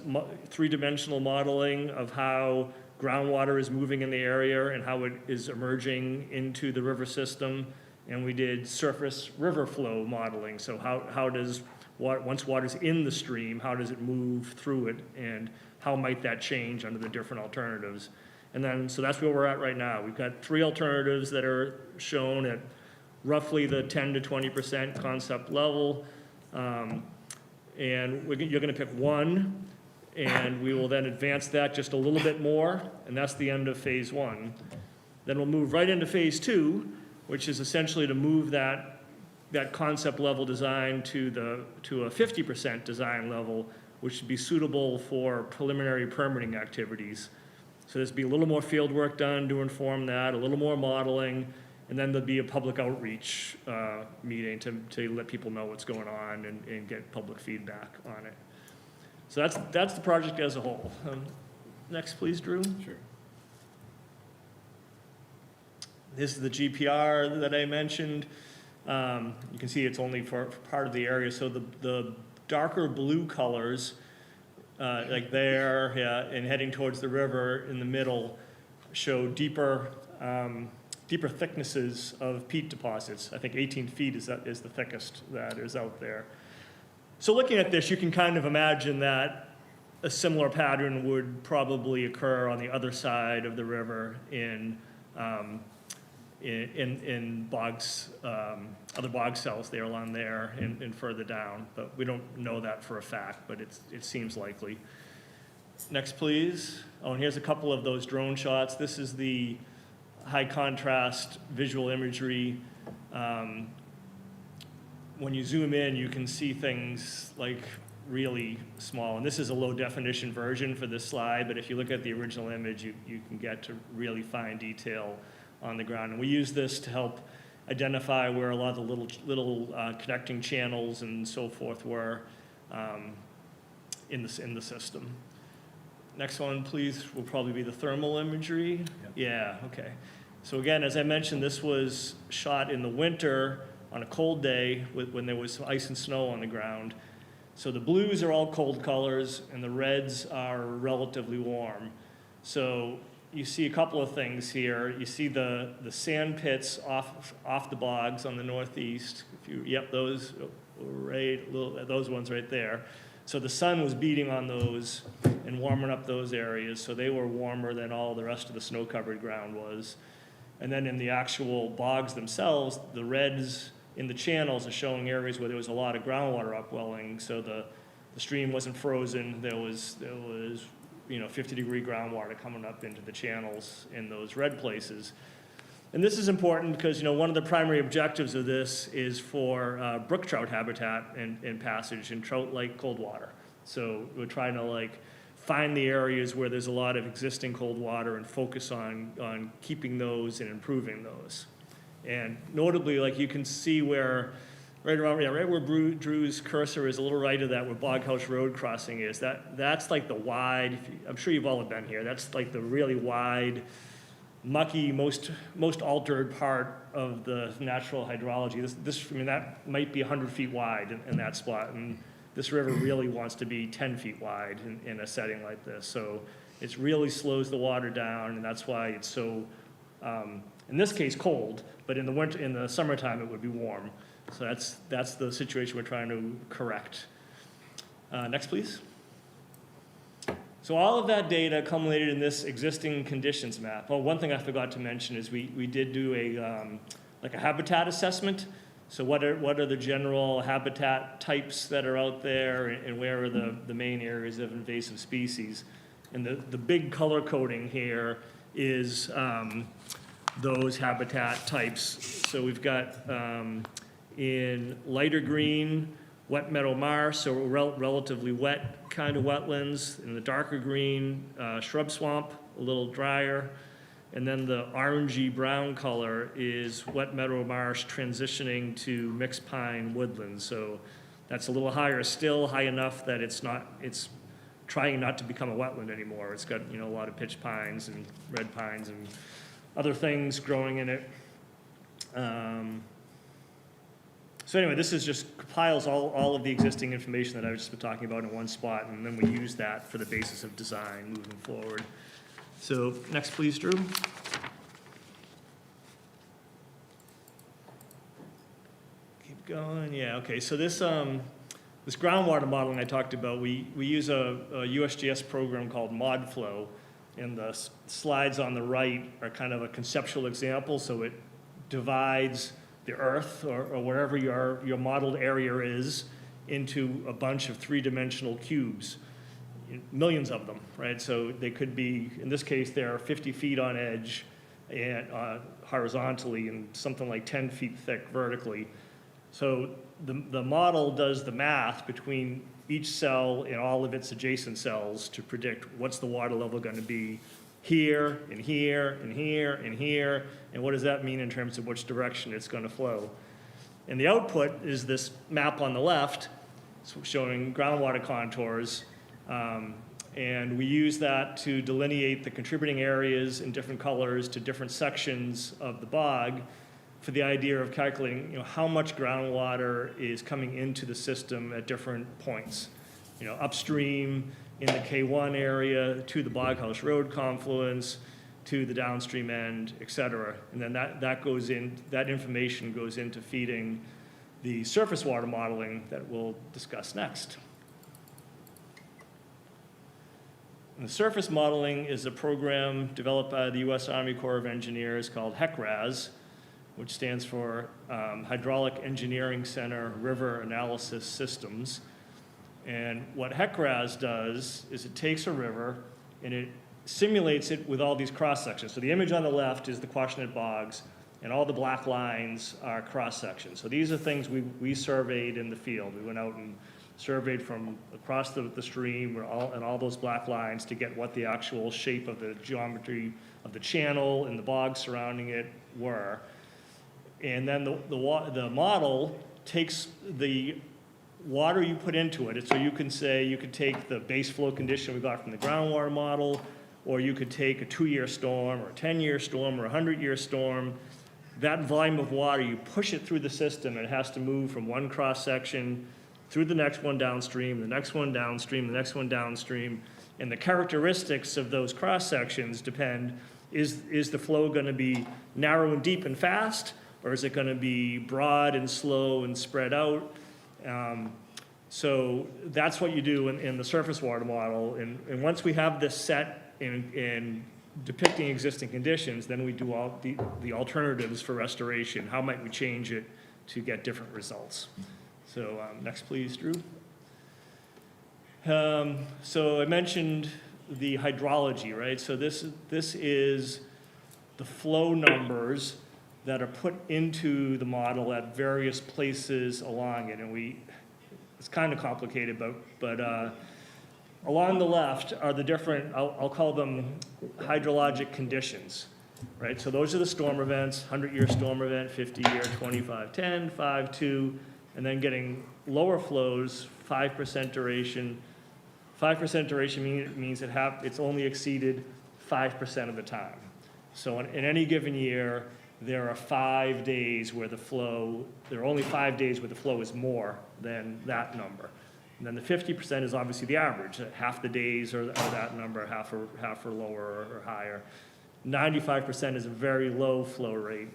three-dimensional modeling of how groundwater is moving in the area and how it is emerging into the river system. And we did surface river flow modeling, so how does, once water's in the stream, how does it move through it, and how might that change under the different alternatives. And then, so that's where we're at right now. We've got 3 alternatives that are shown at roughly the 10 to 20% concept level. And you're going to pick one, and we will then advance that just a little bit more, and that's the end of phase 1. Then we'll move right into phase 2, which is essentially to move that concept level design to a 50% design level, which should be suitable for preliminary permitting activities. So there's be a little more field work done to inform that, a little more modeling, and then there'll be a public outreach meeting to let people know what's going on and get public feedback on it. So that's the project as a whole. Next, please, Drew. Sure. This is the GPR that I mentioned. You can see it's only for part of the area. So the darker blue colors, like there, yeah, and heading towards the river in the middle, show deeper thicknesses of peat deposits. I think 18 feet is the thickest that is out there. So looking at this, you can kind of imagine that a similar pattern would probably occur on the other side of the river in bogs, other bog cells there along there and further down. But we don't know that for a fact, but it seems likely. Next, please. Oh, and here's a couple of those drone shots. This is the high contrast visual imagery. When you zoom in, you can see things like really small. And this is a low definition version for this slide, but if you look at the original image, you can get to really fine detail on the ground. And we use this to help identify where a lot of the little connecting channels and so forth were in the system. Next one, please, will probably be the thermal imagery. Yep. Yeah, okay. So again, as I mentioned, this was shot in the winter on a cold day when there was ice and snow on the ground. So the blues are all cold colors and the reds are relatively warm. So you see a couple of things here. You see the sand pits off the bogs on the northeast. Those ones right there. So the sun was beating on those and warming up those areas, so they were warmer than all the rest of the snow-covered ground was. And then in the actual bogs themselves, the reds in the channels are showing areas where there was a lot of groundwater upwelling, so the stream wasn't frozen. There was 50-degree groundwater coming up into the channels in those red places. And this is important because, one of the primary objectives of this is for brook trout habitat and passage, and trout like cold water. So we're trying to find the areas where there's a lot of existing cold water and focus on keeping those and improving those. And notably, you can see where, right where Drew's cursor is, a little right of that, where Bog House Road crossing is, that's the wide, I'm sure you've all been here, that's the really wide, mucky, most altered part of the natural hydrology. That might be 100 feet wide in that spot, and this river really wants to be 10 feet wide in a setting like this. So it really slows the water down, and that's why it's so, in this case, cold, but in the summertime, it would be warm. So that's the situation we're trying to correct. Next, please. So all of that data culminated in this existing conditions map. Well, one thing I forgot to mention is we did do a habitat assessment. So what are the general habitat types that are out there, and where are the main areas of invasive species? And the big color coding here is those habitat types. So we've got in lighter green, wet meadow marsh, so relatively wet kind of wetlands. In the darker green, shrub swamp, a little drier. And then the orangey brown color is wet meadow marsh transitioning to mixed pine woodland. So that's a little higher still, high enough that it's trying not to become a wetland anymore. It's got, a lot of pitch pines and red pines and other things growing in it. So anyway, this is just compiles all of the existing information that I've just been talking about in one spot, and then we use that for the basis of design moving forward. So next, please, Drew. Keep going. Yeah. Okay. So this groundwater modeling I talked about, we use a USGS program called ModFlow, and the slides on the right are kind of a conceptual example. So it divides the Earth or wherever your modeled area is into a bunch of three-dimensional cubes. Millions of them, right? So they could be, in this case, they're 50 feet on edge and horizontally, and something like 10 feet thick vertically. So the model does the math between each cell and all of its adjacent cells to predict what's the water level going to be here and here and here and here, and what does that mean in terms of which direction it's going to flow. And the output is this map on the left, showing groundwater contours. And we use that to delineate the contributing areas in different colors to different sections of the bog for the idea of calculating, how much groundwater is coming into the system at different points. Upstream in the K1 area to the Bog House Road confluence to the downstream end, et cetera. And then that information goes into feeding the surface water modeling that we'll discuss next. And the surface modeling is a program developed by the U.S. Army Corps of Engineers called Hec-Ras, which stands for Hydraulic Engineering Center River Analysis Systems. And what Hec-Ras does is it takes a river and it simulates it with all these cross sections. So the image on the left is the Quashnet Bogs, and all the black lines are cross sections. So these are things we surveyed in the field. We went out and surveyed from across the stream and all those black lines to get what the actual shape of the geometry of the channel and the bogs surrounding it were. And then the model takes the water you put into it. So you can take the base flow condition we got from the groundwater model, or you could take a 2-year storm or a 10-year storm or a 100-year storm. That volume of water, you push it through the system, and it has to move from one cross section through the next one downstream, the next one downstream, the next one downstream. And the characteristics of those cross sections depend, is the flow going to be narrow and deep and fast, or is it going to be broad and slow and spread out? So that's what you do in the surface water model. And once we have this set in depicting existing conditions, then we do all the alternatives for restoration. How might we change it to get different results? So next, please, Drew. So I mentioned the hydrology, right? So this is the flow numbers that are put into the model at various places along it. And it's kind of complicated, but along the left are the different, I'll call them hydrologic conditions, right? So those are the storm events, 100-year storm event, 50-year, 25-10, 5-2, and then getting lower flows, 5% duration. 5% duration means it's only exceeded 5% of the time. So in any given year, there are 5 days where there are only 5 days where the flow is more than that number. And then the 50% is obviously the average. Half the days are that number, half are lower or higher. 95% is a very low flow rate.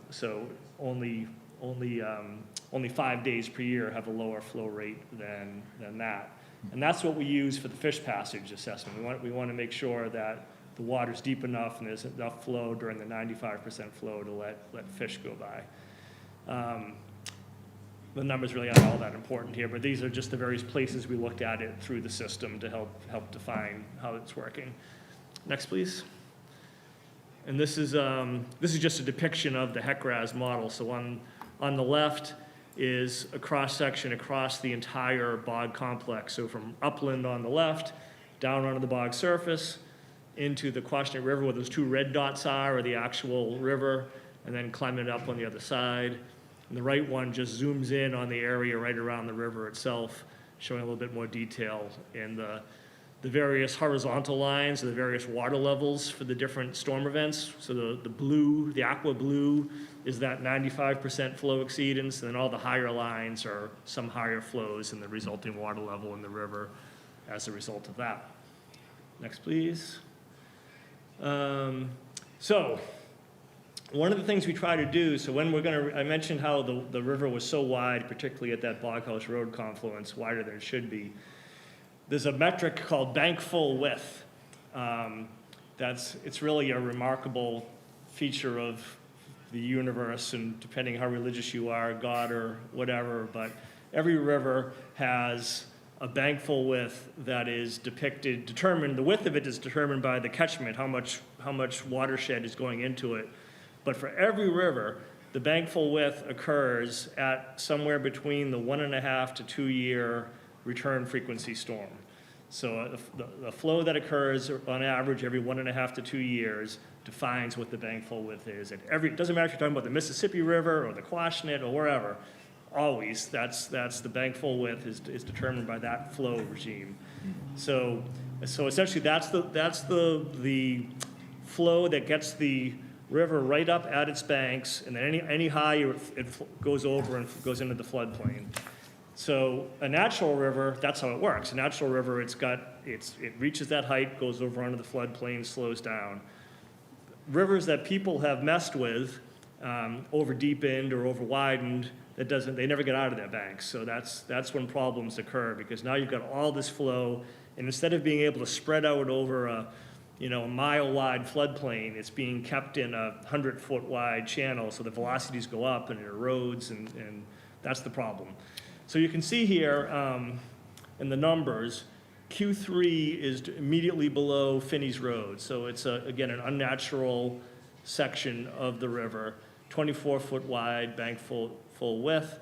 So only 5 days per year have a lower flow rate than that. And that's what we use for the fish passage assessment. We want to make sure that the water's deep enough and there's enough flow during the 95% flow to let fish go by. The numbers really aren't all that important here, but these are just the various places we looked at it through the system to help define how it's working. Next, please. And this is just a depiction of the Hec-Ras model. So on the left is a cross-section across the entire bog complex. So from upland on the left, down onto the bog surface, into the Quashnet River where those 2 red dots are the actual river, and then climbing it up on the other side. And the right one just zooms in on the area right around the river itself, showing a little bit more detail in the various horizontal lines, the various water levels for the different storm events. So the blue, the aqua blue, is that 95% flow exceedance, and then all the higher lines are some higher flows and the resulting water level in the river as a result of that. Next, please. So one of the things we try to do, so when I mentioned how the river was so wide, particularly at that Boghouse Road confluence, wider than it should be. There's a metric called bank full width. It's really a remarkable feature of the universe, and depending how religious you are, God or whatever, but every river has a bank full width that is determined, the width of it is determined by the catchment, how much watershed is going into it. But for every river, the bank full width occurs at somewhere between the 1.5 to 2 year return frequency storm. So the flow that occurs on average every 1.5 to 2 years defines what the bank full width is. It doesn't matter if you're talking about the Mississippi River or the Quashnet or wherever, always that's the bank full width is determined by that flow regime. So essentially that's the flow that gets the river right up at its banks, and then any higher it goes over and goes into the floodplain. So a natural river, that's how it works. A natural river, it reaches that height, goes over onto the floodplain, slows down. Rivers that people have messed with, over deepened or over widened, they never get out of their banks. So that's when problems occur, because now you've got all this flow, and instead of being able to spread out over a mile-wide floodplain, it's being kept in a 100-foot wide channel, so the velocities go up and it erodes, and that's the problem. So you can see here in the numbers, Q3 is immediately below Finney's Road. So it's, again, an unnatural section of the river, 24-foot wide, bank full width.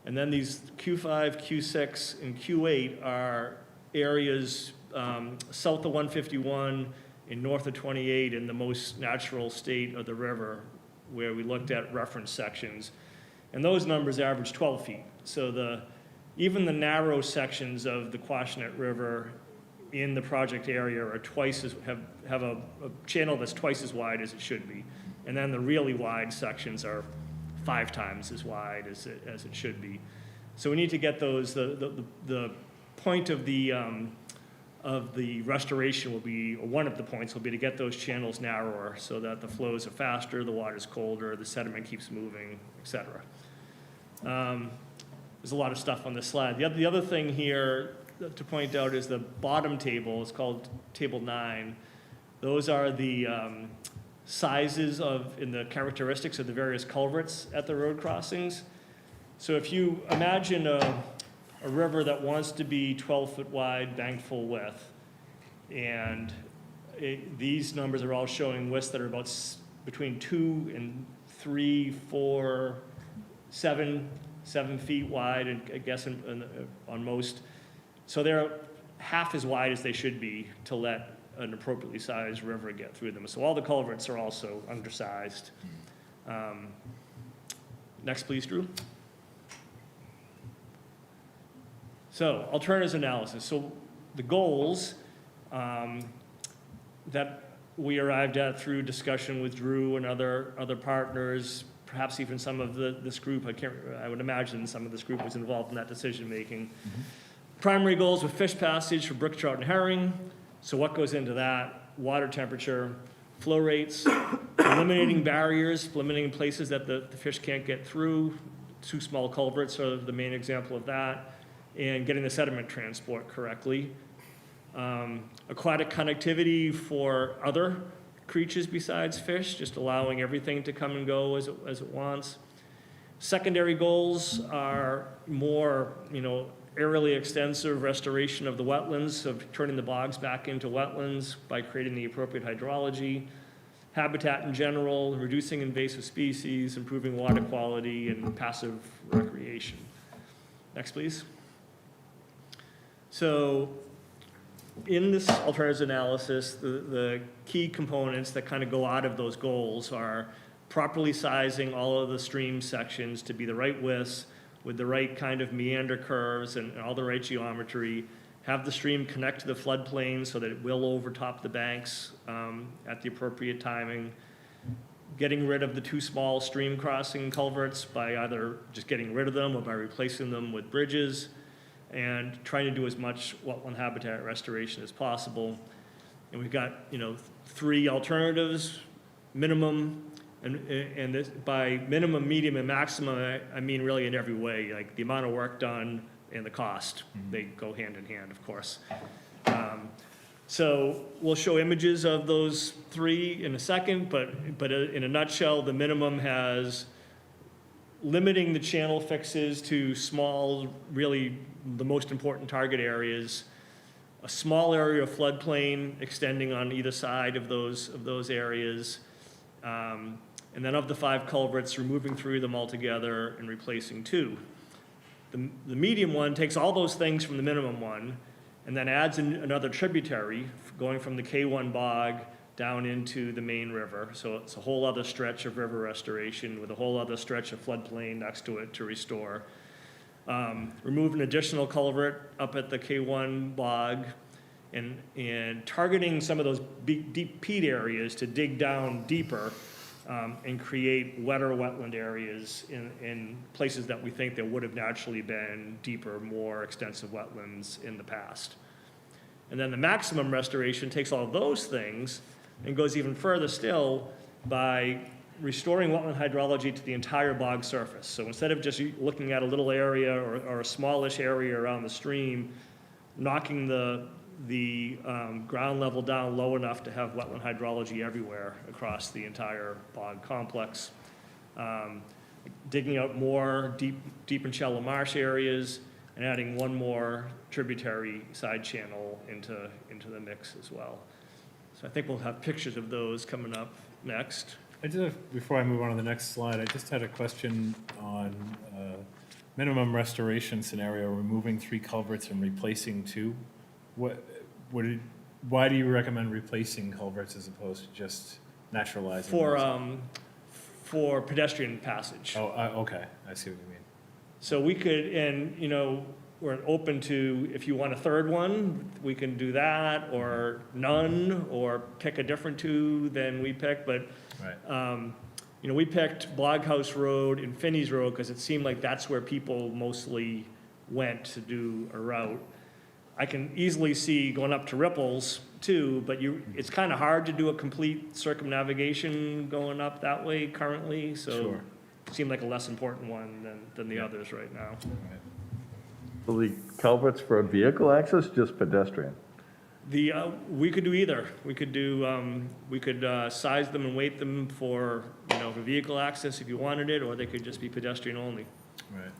And then these Q5, Q6, and Q8 are areas south of 151 and north of 28 in the most natural state of the river, where we looked at reference sections. And those numbers average 12 feet. So even the narrow sections of the Quashnet River in the project area are have a channel that's twice as wide as it should be. And then the really wide sections are 5 times as wide as it should be. So we need to get those, the point of the restoration will be, or one of the points will be to get those channels narrower so that the flows are faster, the water's colder, the sediment keeps moving, et cetera. There's a lot of stuff on this slide. The other thing here to point out is the bottom table. It's called Table 9. Those are the sizes in the characteristics of the various culverts at the road crossings. So if you imagine a river that wants to be 12-foot wide, bank full width, And these numbers are all showing widths that are about between 2 and 3, 4, 7 feet wide, and I guess on most. So they're half as wide as they should be to let an appropriately sized river get through them. So all the culverts are also undersized. Next, please, Drew. So alternatives analysis. So the goals that we arrived at through discussion with Drew and other partners, perhaps even some of this group, I would imagine some of this group was involved in that decision-making. Primary goals were fish passage for brook trout and herring. So what goes into that? Water temperature, flow rates, eliminating barriers, limiting places that the fish can't get through. 2 small culverts are the main example of that. And getting the sediment transport correctly. Aquatic connectivity for other creatures besides fish, just allowing everything to come and go as it wants. Secondary goals are more, aerially extensive restoration of the wetlands, of turning the bogs back into wetlands by creating the appropriate hydrology. Habitat in general, reducing invasive species, improving water quality, and passive recreation. Next, please. So in this alternatives analysis, the key components that kind of go out of those goals are properly sizing all of the stream sections to be the right widths with the right kind of meander curves and all the right geometry, have the stream connect to the floodplain so that it will overtop the banks at the appropriate timing, getting rid of the 2 small stream crossing culverts by either just getting rid of them or by replacing them with bridges, and trying to do as much wetland habitat restoration as possible. And we've got, 3 alternatives, minimum, and this, by minimum, medium, and maximum, I mean really in every way, like the amount of work done and the cost. They go hand in hand, of course. So we'll show images of those 3 in a second, but in a nutshell, the minimum has limiting the channel fixes to small, really the most important target areas, a small area of floodplain extending on either side of those areas, and then of the 5 culverts, removing 3 of them altogether and replacing 2. The medium one takes all those things from the minimum one and then adds another tributary going from the K1 bog down into the main river. So it's a whole other stretch of river restoration with a whole other stretch of floodplain next to it to restore. Remove an additional culvert up at the K1 bog and targeting some of those deep peat areas to dig down deeper and create wetter wetland areas in places that we think there would have naturally been deeper, more extensive wetlands in the past. And then the maximum restoration takes all of those things and goes even further still by restoring wetland hydrology to the entire bog surface. So instead of just looking at a little area or a smallish area around the stream, knocking the ground level down low enough to have wetland hydrology everywhere across the entire bog complex. Digging out more deep and shallow marsh areas and adding 1 more tributary side channel into the mix as well. So I think we'll have pictures of those coming up next. Before I move on to the next slide, I just had a question on minimum restoration scenario, removing 3 culverts and replacing 2. Why do you recommend replacing culverts as opposed to just naturalizing? For pedestrian passage. Oh, okay, I see what you mean. So we could, and we're open to, if you want a 3rd one, we can do that, or none, or pick a different 2 than we picked. But right. We picked Bloghouse Road and Finney's Road because it seemed like that's where people mostly went to do a route. I can easily see going up to Ripples too, but it's kind of hard to do a complete circumnavigation going up that way currently, so Sure. it seemed like a less important one than the others right now. Right. So the culverts for vehicle access, just pedestrian? We could do either. We could size them and weight them for vehicle access if you wanted it, or they could just be pedestrian only. Right.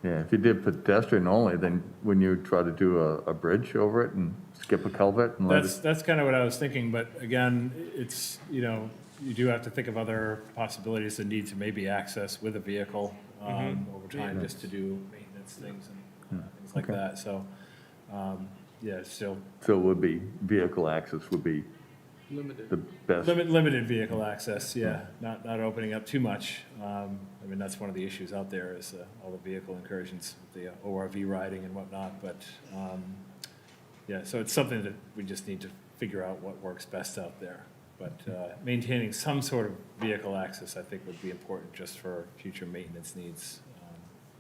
Yeah, if you did pedestrian only, then wouldn't you try to do a bridge over it and skip a culvert and let it? That's kind of what I was thinking, but again, it's, you know, you do have to think of other possibilities, the need to maybe access with a vehicle over time, just to do maintenance things and things like that, so, yeah, still. So it would be, vehicle access would be Limited. the best. Limited vehicle access, yeah, not opening up too much. I mean, that's one of the issues out there is all the vehicle incursions, the ORV riding and whatnot, but, yeah, so it's something that we just need to figure out what works best out there. But maintaining some sort of vehicle access, I think, would be important just for future maintenance needs.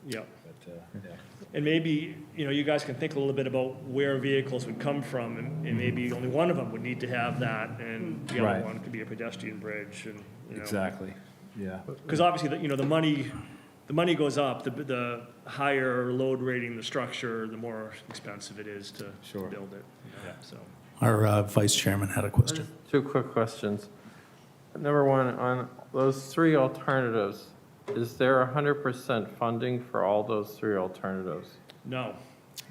Yeah. But, yeah. And maybe, you know, you guys can think a little bit about where vehicles would come from, and maybe only one of them would need to have that, and the Right. other one could be a pedestrian bridge, and, you know. Exactly, yeah. Because obviously, you know, the money goes up, the higher load rating the structure, the more expensive it is to Sure. build it, you know, so. Our vice chairman had a question. Two quick questions. Number one, on those three alternatives, is there 100% funding for all those three alternatives? No.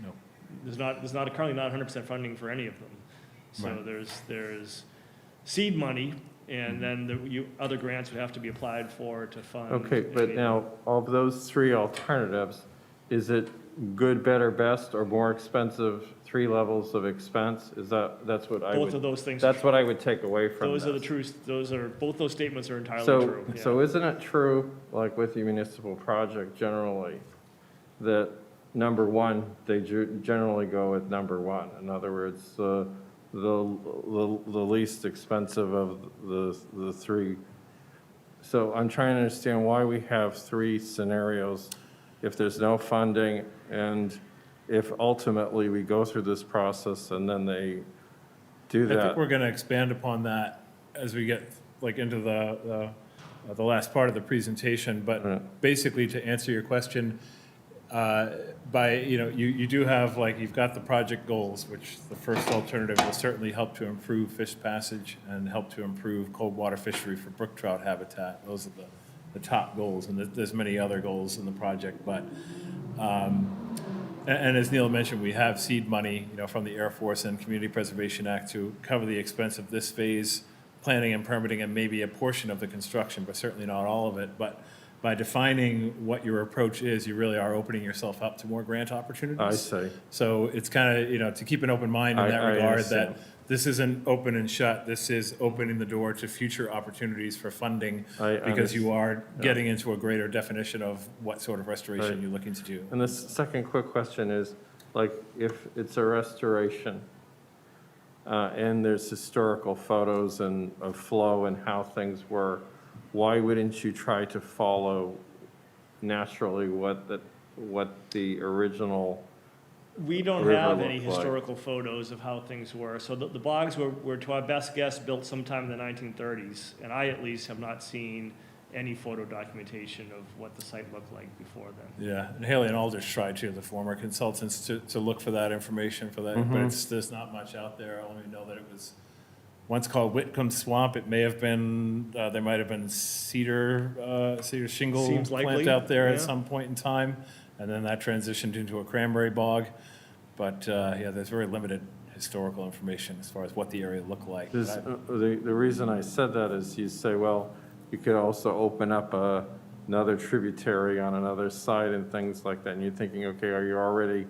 No. There's currently not 100% funding for any of them. So Right. there's seed money, and then other grants would have to be applied for to fund. Okay, but now, of those three alternatives, is it good, better, best, or more expensive, three levels of expense? That's what I would. Both of those things. That's what I would take away from Those are the this. truths, both those statements are entirely So, true. Yeah. so isn't it true, like with the municipal project generally, that number one, they generally go with number one? In other words, the least expensive of the three. So I'm trying to understand why we have three scenarios if there's no funding, and if ultimately we go through this process and then they do I think that. we're going to expand upon that as we get like into the last part of the presentation. But basically, to answer your question, you do have, like, you've got the project goals, which the first alternative will certainly help to improve fish passage and help to improve cold water fishery for brook trout habitat. Those are the top goals, and there's many other goals in the project, but and as Neil mentioned, we have seed money, from the Air Force and Community Preservation Act to cover the expense of this phase, planning and permitting, and maybe a portion of the construction, but certainly not all of it. But by defining what your approach is, you really are opening yourself up to more grant opportunities. I see. So it's kind of, to keep an open mind in that I regard, understand. that this isn't open and shut. This is opening the door to future opportunities for funding, because you are getting into a greater definition of what sort of restoration Right. you're looking to do. And the second quick question is, like, if it's a restoration, and there's historical photos and of flow and how things were, why wouldn't you try to follow naturally what the original? We don't river have any looked like? historical photos of how things were. So the bogs were, to our best guess, built sometime in the 1930s, and I at least have not seen any photo documentation of what the site looked like before then. Yeah, and Haley and Aldrich tried to, the former consultants, to look for that information for that, but there's not much out there. I only know that it was once called Whitcomb Swamp. It may have been, there might have been cedar shingle Seems plant likely, out there yeah. at some point in time, and then that transitioned into a cranberry bog. But, there's very limited historical information as far as what the area looked like. The reason I said that is you say, well, you could also open up another tributary on another side and things like that, and you're thinking, okay, are you already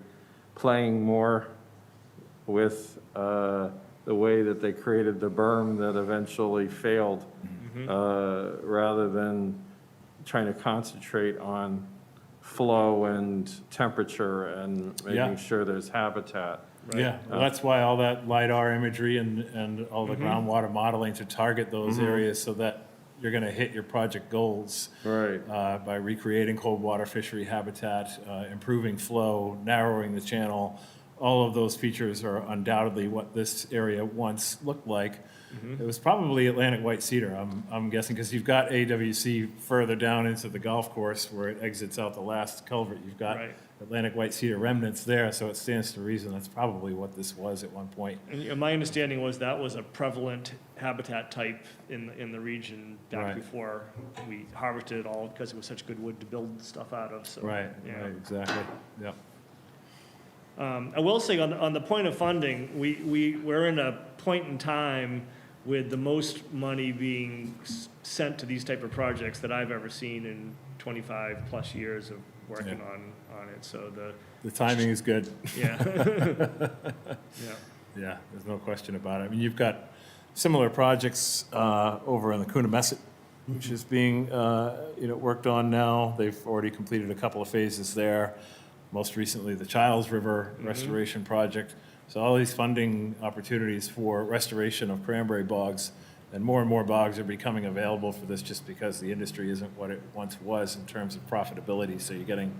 playing more with the way that they created the berm that eventually failed, rather than trying to concentrate on flow and temperature and making sure there's habitat. Yeah, well, that's why all that Lidar imagery and all the groundwater modeling to target those areas, so that you're going to hit your project goals. Right. By recreating cold water fishery habitat, improving flow, narrowing the channel. All of those features are undoubtedly what this area once looked like. It was probably Atlantic white cedar, I'm guessing, because you've got AWC further down into the golf course where it exits out the last culvert. You've got Atlantic white cedar remnants there, so it stands to reason that's probably what this was at one point. And my understanding was that was a prevalent habitat type in the region back Right. before we harvested it all, because it was such good wood to build stuff out of, so. Right, yeah. right, exactly, yep. I will say on the point of funding, we're in a point in time with the most money being sent to these type of projects that I've ever seen in 25 plus years of working on it, so The timing is good. yeah. Yeah. Yeah, there's no question about it. I mean, you've got similar projects over in the Coonamessett, which is being, worked on now. They've already completed a couple of phases there. Most recently, the Childs River Restoration Project. So all these funding opportunities for restoration of cranberry bogs, and more bogs are becoming available for this just because the industry isn't what it once was in terms of profitability. So you're getting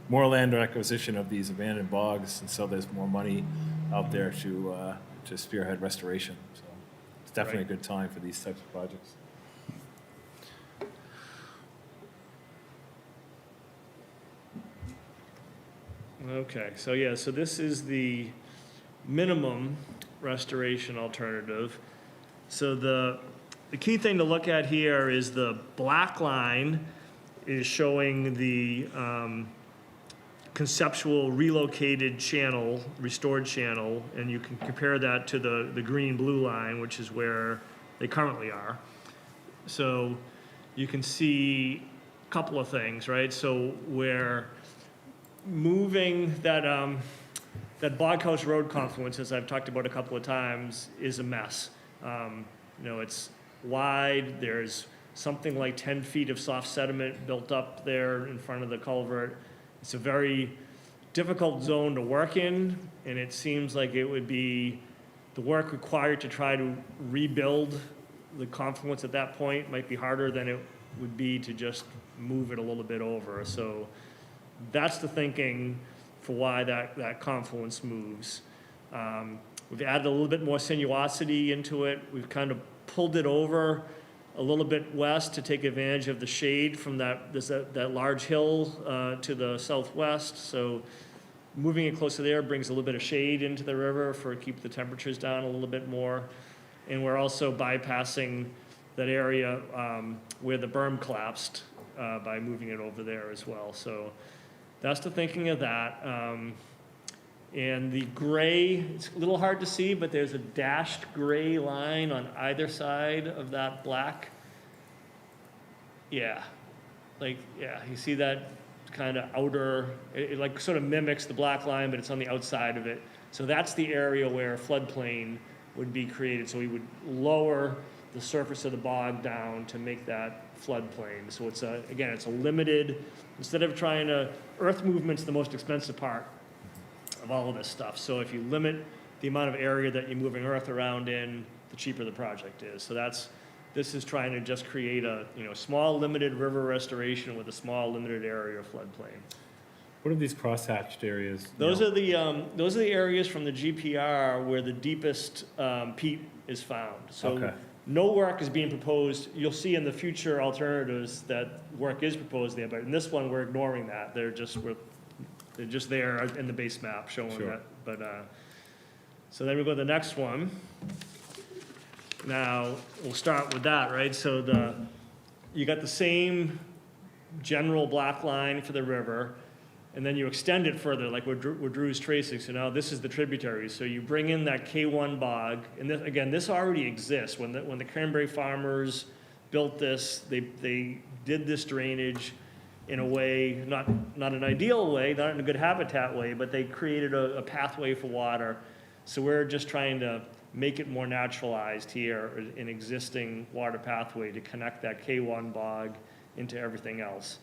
more land acquisition of these abandoned bogs, and so there's more money out there to spearhead restoration. So it's definitely a good time for these types of projects. Okay, so yeah, so this is the minimum restoration alternative. So the key thing to look at here is the black line is showing the conceptual relocated channel, restored channel, and you can compare that to the green-blue line, which is where they currently are. So you can see a couple of things, right? So where moving that Boghouse Road confluence, as I've talked about a couple of times, is a mess. It's wide, there's something like 10 feet of soft sediment built up there in front of the culvert. It's a very difficult zone to work in, and it seems like it would be the work required to try to rebuild the confluence at that point might be harder than it would be to just move it a little bit over. So that's the thinking for why that confluence moves. We've added a little bit more sinuosity into it. We've kind of pulled it over a little bit west to take advantage of the shade from that large hill to the southwest. So moving it closer there brings a little bit of shade into the river for keep the temperatures down a little bit more. And we're also bypassing that area where the berm collapsed by moving it over there as well. So that's the thinking of that. And the gray, it's a little hard to see, but there's a dashed gray line on either side of that black. Yeah, you see that kind of outer, it like sort of mimics the black line, but it's on the outside of it. So that's the area where floodplain would be created. So we would lower the surface of the bog down to make that floodplain. So it's it's a limited, instead of trying to, earth movement's the most expensive part of all of this stuff. So if you limit the amount of area that you're moving earth around in, the cheaper the project is. So this is trying to just create a small limited river restoration with a small limited area of floodplain. What are these crosshatched areas? Those are the areas from the GPR where the deepest peat is found. So Okay. no work is being proposed. You'll see in the future alternatives that work is proposed there, but in this one we're ignoring that. They're just there in the base map showing Sure. that. But so then we go to the next one. Now we'll start with that, right? So you got the same general black line for the river, and then you extend it further, like what Drew's tracing. So now this is the tributary. So you bring in that K1 bog, and this already exists. When the cranberry farmers built this, they did this drainage in a way, not an ideal way, not in a good habitat way, but they created a pathway for water. So we're just trying to make it more naturalized here, an existing water pathway to connect that K1 bog into everything else.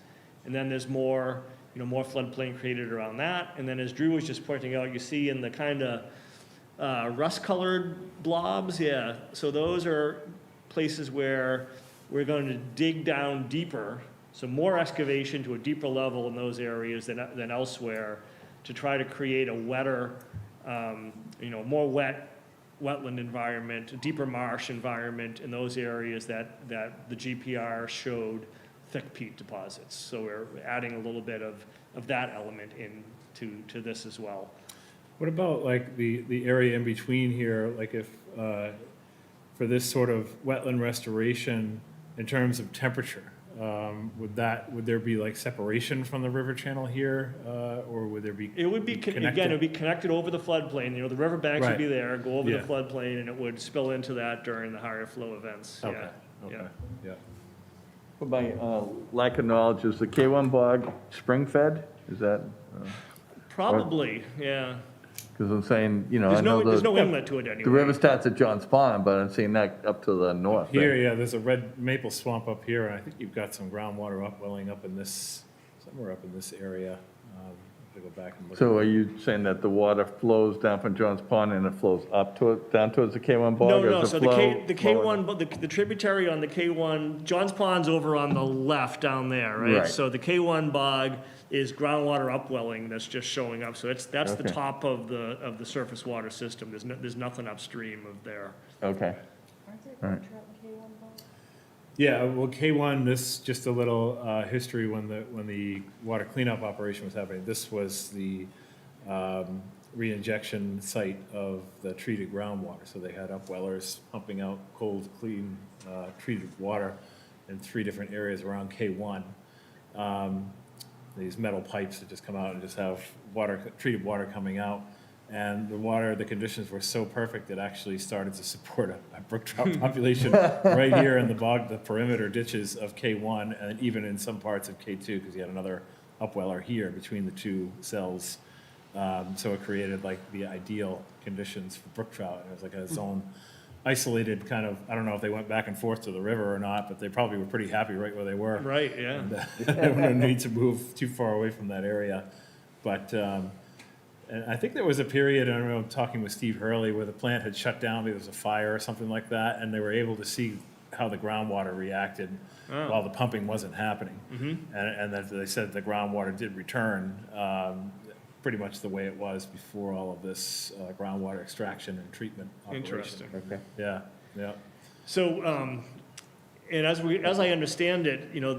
And then there's more floodplain created around that. And then as Drew was just pointing out, you see in the kind of rust-colored blobs, yeah. So those are places where we're going to dig down deeper. So more excavation to a deeper level in those areas than elsewhere to try to create a wetter, more wetland environment, a deeper marsh environment in those areas that the GPR showed thick peat deposits. So we're adding a little bit of that element to this as well. What about like the area in between here, like if, for this sort of wetland restoration in terms of temperature? Would there be like separation from the river channel here, or would there be? It would be, again, it would be connected over the floodplain, the river banks would be Right. there, go over the Yeah. floodplain, and it would spill into that during the higher flow events, Okay, yeah. okay, yeah. For my lack of knowledge, is the K1 bog spring-fed? Is that, Probably, yeah. because I'm saying, you know, I There's know no the inlet to it anyway. river starts at John's Pond, but I'm seeing that up to the north. Here, right? yeah, there's a red maple swamp up here, and I think you've got some groundwater upwelling up in this, somewhere up in this area. I have to go back and look. So are you saying that the water flows down from John's Pond and it flows up down towards the K1 bog? No, or no, does so it the flow K1, but the tributary on the K1, John's Pond's over on the left down there, right? Right. So the K1 bog is groundwater upwelling that's just showing up, so that's the Okay. top of the surface water system, there's nothing upstream of there. Okay. All right. Yeah, well, K1, this, just a little history, when the water cleanup operation was happening, this was the reinjection site of the treated groundwater. So they had upwellers pumping out cold, clean, treated water in 3 different areas around K1. These metal pipes that just come out and just have water, treated water coming out. And the conditions were so perfect, it actually started to support a brook trout population right here in the perimeter ditches of K1, and even in some parts of K2, because you had another upweller here between the 2 cells. So it created like the ideal conditions for brook trout. It was like its own isolated kind of, I don't know if they went back and forth to the river or not, but they probably were pretty happy right where they were. Right, yeah. And no need to move too far away from that area. But, and I think there was a period, I don't know, talking with Steve Hurley, where the plant had shut down, maybe there was a fire or something like that, and they were able to see how the groundwater reacted while the pumping wasn't happening. And that they said the groundwater did return pretty much the way it was before all of this groundwater extraction and treatment operation. Interesting. Okay. Yeah, yeah. So, and as I understand it, you know,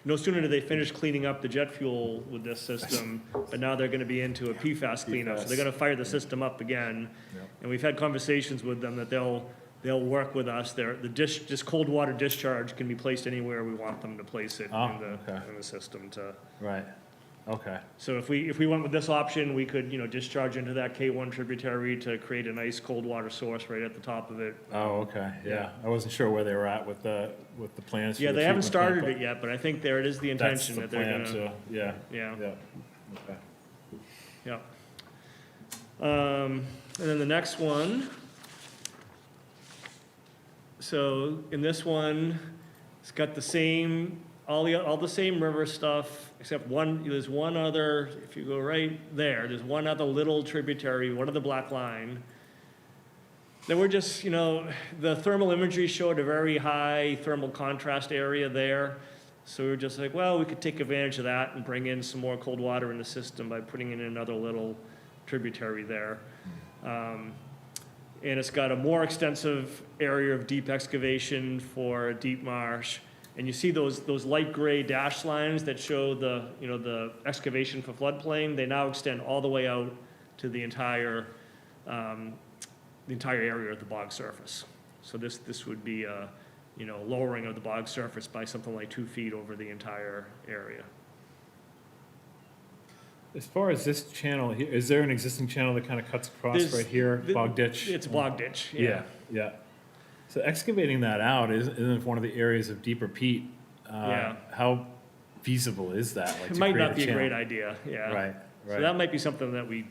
no sooner did they finish cleaning up the jet fuel with this system, but now they're gonna be into a PFAS cleanup, so they're gonna fire the system up again. Yep. And we've had conversations with them that they'll work with us. This cold water discharge can be placed anywhere we want them to place it in the system to. Right, okay. So if we went with this option, we could, you know, discharge into that K1 tributary to create a nice cold water source right at the top of it. Oh, okay, yeah. I wasn't sure where they were at with the plans for Yeah, the they haven't treatment plant, started but it yet, but I think there it is the that's intention the that they're plan, gonna. so, yeah. Yeah. Yeah, okay. Yeah. And then the next one. So in this one, it's got the same, all the same river stuff, except there's one other, if you go right there, there's one other little tributary, one of the black line. Then we're just, you know, the thermal imagery showed a very high thermal contrast area there. So we were just like, well, we could take advantage of that and bring in some more cold water in the system by putting in another little tributary there. And it's got a more extensive area of deep excavation for deep marsh. And you see those light gray dash lines that show the excavation for floodplain. They now extend all the way out to the entire area of the bog surface. So this would be a, lowering of the bog surface by something like 2 feet over the entire area. As far as this channel here, is there an existing channel that kind of cuts across right here, bog ditch? It's a bog ditch, yeah. Yeah. So excavating that out isn't one of the areas of deeper peat. Yeah. How feasible is that? Like, It to might create not be a channel? great idea, yeah. Right. So that might be something that we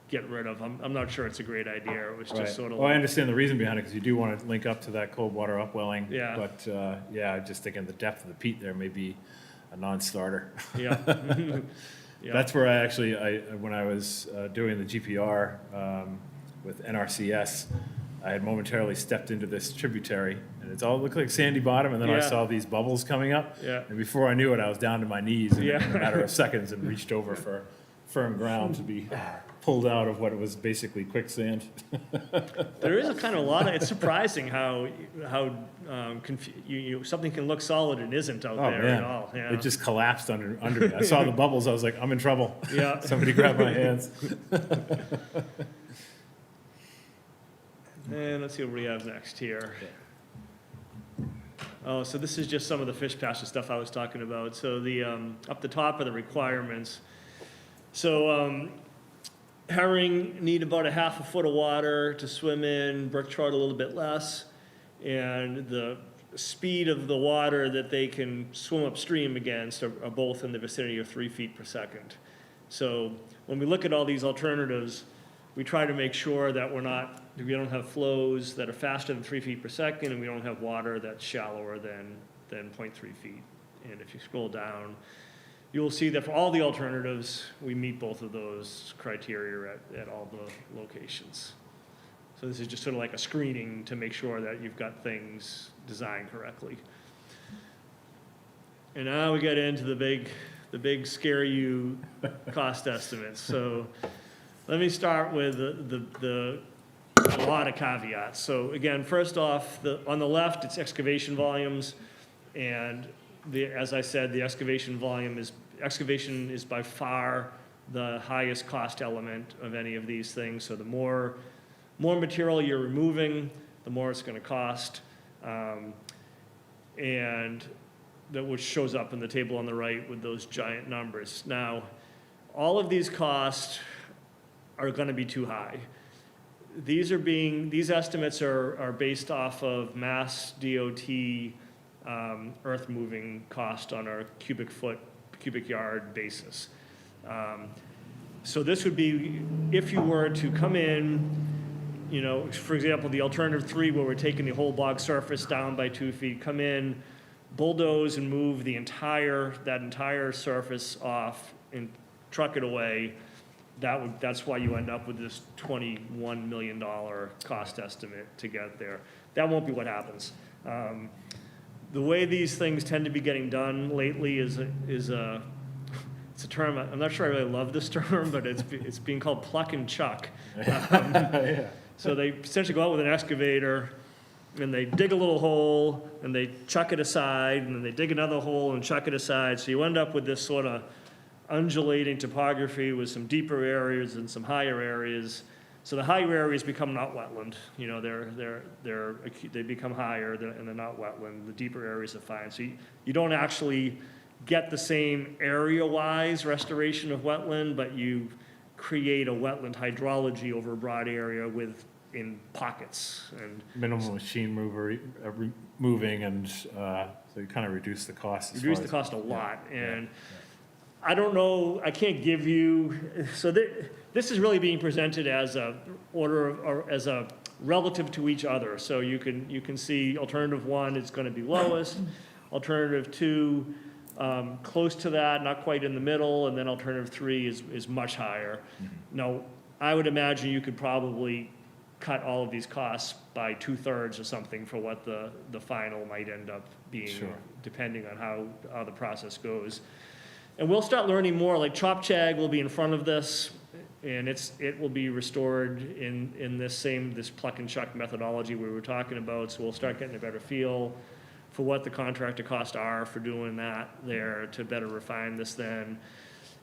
get rid of. I'm not sure it's a great idea. It was Right. just sort of. Well, I understand the reason behind it, because you do want to link up to that cold water upwelling. Yeah. But, I'm just thinking the depth of the peat there may be a non-starter. Yeah. Yeah. That's where when I was doing the GPR with NRCS, I had momentarily stepped into this tributary, and it all looked like sandy bottom, and then I Yeah. saw these bubbles coming up. Yeah. And before I knew it, I was down to my knees in Yeah. a matter of seconds and reached over for firm ground to be pulled out of what was basically quicksand. There is a kind of a lot of, it's surprising how something can look solid and isn't out Oh, there man. at all. Yeah. It just collapsed under me. I saw the bubbles. I was like, I'm in trouble. Yeah. Somebody grab my hands. And let's see what we have next here. Oh, so this is just some of the fish pasture stuff I was talking about. So the, up the top are the requirements. So, herring need about a half a foot of water to swim in, brook trout a little bit less. And the speed of the water that they can swim upstream against are both in the vicinity of 3 feet per second. So when we look at all these alternatives, we try to make sure that we don't have flows that are faster than 3 feet per second, and we don't have water that's shallower than 0.3 feet. And if you scroll down, you'll see that for all the alternatives, we meet both of those criteria at all the locations. So this is just sort of like a screening to make sure that you've got things designed correctly. And now we get into the big scare you cost estimates. So let me start with a lot of caveats. So again, first off, on the left, it's excavation volumes. And as I said, the excavation is by far the highest cost element of any of these things. So the more material you're removing, the more it's going to cost. And that which shows up in the table on the right with those giant numbers. Now, all of these costs are going to be too high. These estimates are based off of Mass DOT earth moving cost on our cubic yard basis. So this would be, if you were to come in, for example, the alternative 3 where we're taking the whole bog surface down by 2 feet, come in, bulldoze and move that entire surface off and truck it away. That's why you end up with this $21 million cost estimate to get there. That won't be what happens. The way these things tend to be getting done lately is a term, I'm not sure I really love this term, but it's being called pluck and chuck. Yeah. So they essentially go out with an excavator and they dig a little hole and they chuck it aside, and then they dig another hole and chuck it aside. So you end up with this sort of undulating topography with some deeper areas and some higher areas. So the higher areas become not wetland. They become higher and they're not wetland. The deeper areas are fine. So you don't actually get the same area-wise restoration of wetland, but you create a wetland hydrology over a broad area in pockets. And minimal machine moving, and so you kind of reduce the cost. Reduce the cost a lot. And I don't know, I can't give you, so this is really being presented as a as a relative to each other. So you can see alternative 1 is going to be lowest, alternative 2 close to that, not quite in the middle, and then alternative 3 is much higher. Now, I would imagine you could probably cut all of these costs by 2/3 or something for what the final might end up being, depending on how the process goes. And we'll start learning more, like Chop Chag will be in front of this, and it will be restored in this pluck and chuck methodology we were talking about, so we'll start getting a better feel for what the contractor costs are for doing that there to better refine this then.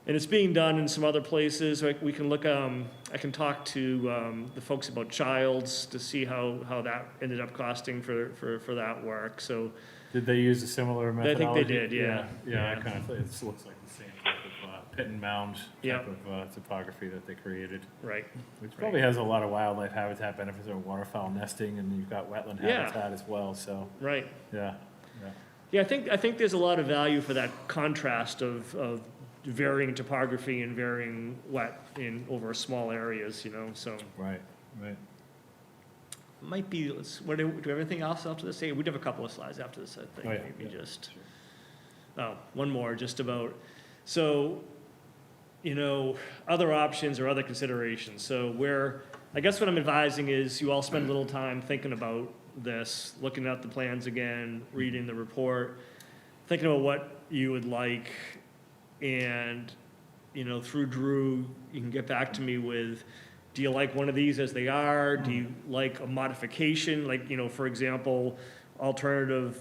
And it's being done in some other places. We can look, I can talk to the folks about Childs to see how that ended up costing for that work, so. Did they use a similar methodology? I think they did, yeah. Yeah, I kind of, it looks like the same type of pit and mound type of topography that they created. Right. Which probably has a lot of wildlife habitat benefits, or waterfowl nesting, and you've got wetland habitat as well, so. Right. Yeah. Yeah, I think there's a lot of value for that contrast of varying topography and varying wet over small areas, so. Right. Might be, do we have anything else after this? Hey, we do have a couple of slides after this, I think. Maybe just, one more, just about, so, other options or other considerations. So I guess what I'm advising is you all spend a little time thinking about this, looking at the plans again, reading the report, thinking about what you would like, and through Drew, you can get back to me with, do you like one of these as they are? Do you like a modification? Like, for example, alternative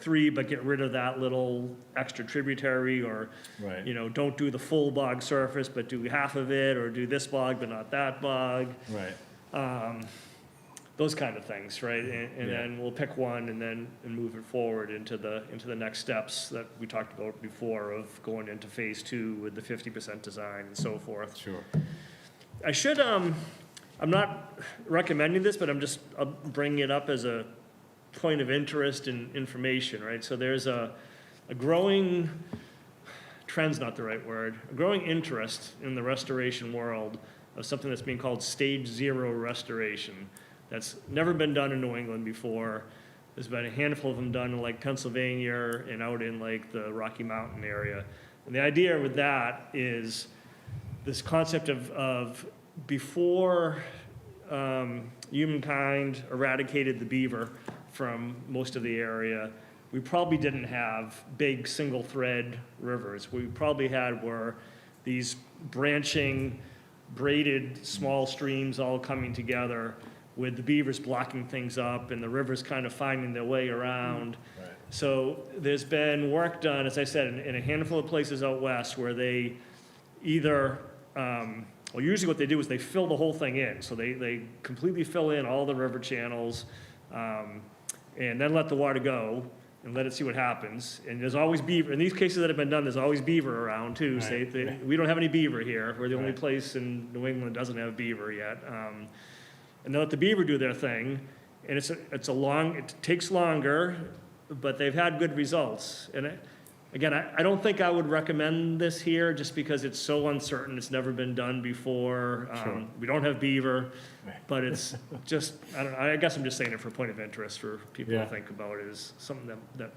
3, but get rid of that little extra tributary, or, Right. Don't do the full bog surface, but do half of it, or do this bog, but not that bog. Right. Those kind of things, right? And Yeah. then we'll pick one and move it forward into the next steps that we talked about before of going into phase 2 with the 50% design and so forth. Sure. I should, I'm not recommending this, but I'm bringing it up as a point of interest and information, right? So there's a growing, trend's not the right word, a growing interest in the restoration world of something that's being called stage 0 restoration. That's never been done in New England before. There's been a handful of them done in like Pennsylvania and out in like the Rocky Mountain area. And the idea with that is this concept of before humankind eradicated the beaver from most of the area, we probably didn't have big single thread rivers. What we probably had were these branching, braided small streams all coming together with the beavers blocking things up and the rivers kind of finding their way around. Right. So there's been work done, as I said, in a handful of places out west where they either, usually what they do is they fill the whole thing in. So they completely fill in all the river channels and then let the water go and let it see what happens. And there's always beaver. In these cases that have been done, there's always beaver around too. Right. So we don't have any beaver here. We're the only Right. place in New England that doesn't have beaver yet. And they let the beaver do their thing, and it takes longer, but they've had good results. And again, I don't think I would recommend this here just because it's so uncertain. It's never been done before. Sure. We don't have beaver, Right. but it's just, I guess I'm just saying it for a point of interest for people Yeah. to think about. It is something that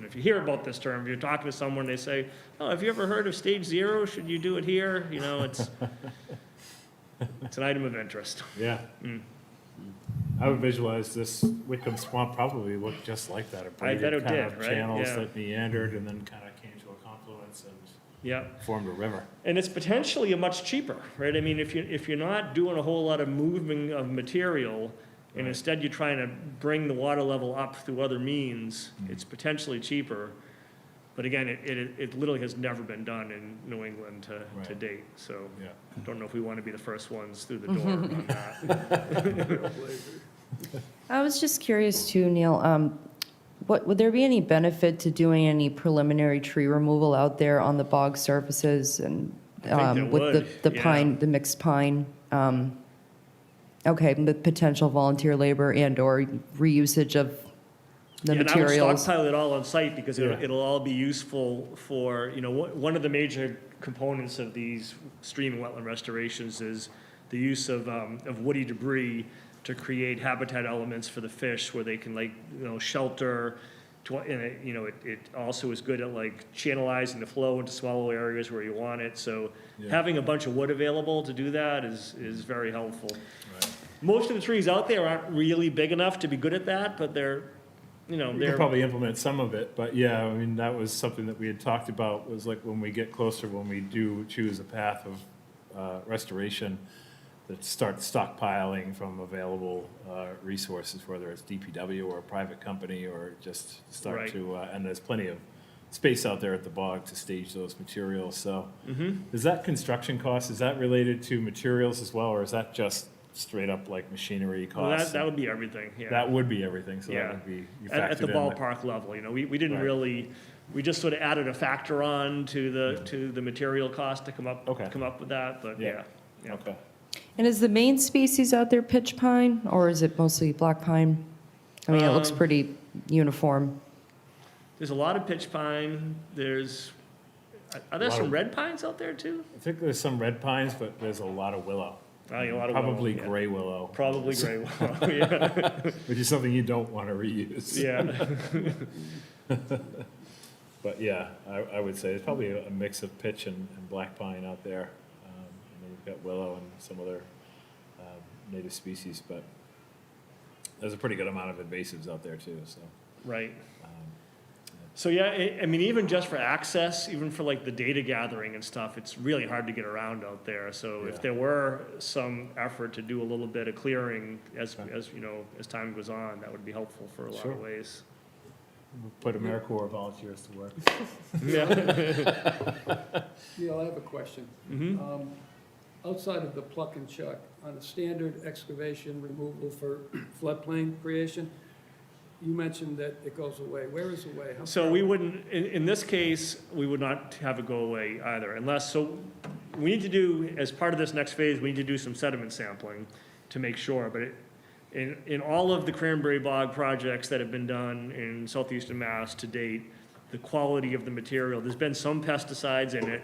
if you hear about this term, if you're talking to someone, they say, oh, have you ever heard of stage 0? Should you do it here? It's an item of interest. Yeah. I would visualize this Wickham Swamp probably looked just like that. I bet it kind did, of right? channels Yeah. that meandered and then kind of came to a confluence and Yeah. formed a river. And it's potentially a much cheaper, right? I mean, if you're not doing a whole lot of moving of material, and Right. instead you're trying to bring the water level up through other means, it's potentially cheaper. But again, it literally has never been done in New England to Right. date. So Yeah. I don't know if we want to be the first ones through the door on that. I was just curious too, Neil, would there be any benefit to doing any preliminary tree removal out there on the bog surfaces and I think there with would, the yeah. pine, the mixed pine? Okay, with potential volunteer labor and/or reusage of the Yeah, materials. And I would stockpile it all on site because Yeah. it'll all be useful for, one of the major components of these stream and wetland restorations is the use of woody debris to create habitat elements for the fish where they can shelter. It also is good at channelizing the flow into smaller areas where you want it. So Yeah. having a bunch of wood available to do that is very helpful. Right. Most of the trees out there aren't really big enough to be good at that, but they're We could probably implement some of it, but yeah, I mean, that was something that we had talked about, was like when we get closer, when we do choose a path of restoration, that start stockpiling from available resources, whether it's DPW or a private company, or just start Right. to, and there's plenty of space out there at the bog to stage those materials, so. Mhm. Is that construction cost, is that related to materials as well, or is that just straight up like machinery Well, costs? that would be everything, yeah. That would be everything, so that Yeah. would be, you At the factored in ballpark level, we didn't Right. really, we just sort of added a factor on to the material cost to come up with that, but Yeah. yeah. Okay. And is the main species out there pitch pine, or is it mostly black pine? I mean, it looks pretty uniform. There's a lot of pitch pine, are there lot some of- red pines out there too? I think there's some red pines, but there's a lot of willow. Oh, yeah, a lot of willow, Probably yeah. gray willow. Probably gray willow, yeah. Which is something you don't want to reuse. Yeah. But yeah, I would say it's probably a mix of pitch and black pine out there. And then you've got willow and some other native species, but there's a pretty good amount of invasives out there too, so. Right. So yeah, I mean, even just for access, even for like the data gathering and stuff, it's really hard to get around out there. So if there were some effort to do a little bit of clearing as you know, as time goes on, that would be helpful for a lot of ways. Put AmeriCorps volunteers to work. Yeah. Neil, I have a question. Outside of the pluck and chuck, on a standard excavation removal for floodplain creation, you mentioned that it goes away. Where is away? How So far we away? wouldn't, in this case, we would not have it go away either, unless, so we need to do, as part of this next phase, we need to do some sediment sampling to make sure, but in all of the cranberry bog projects that have been done in southeastern Mass to date, the quality of the material, there's been some pesticides in it,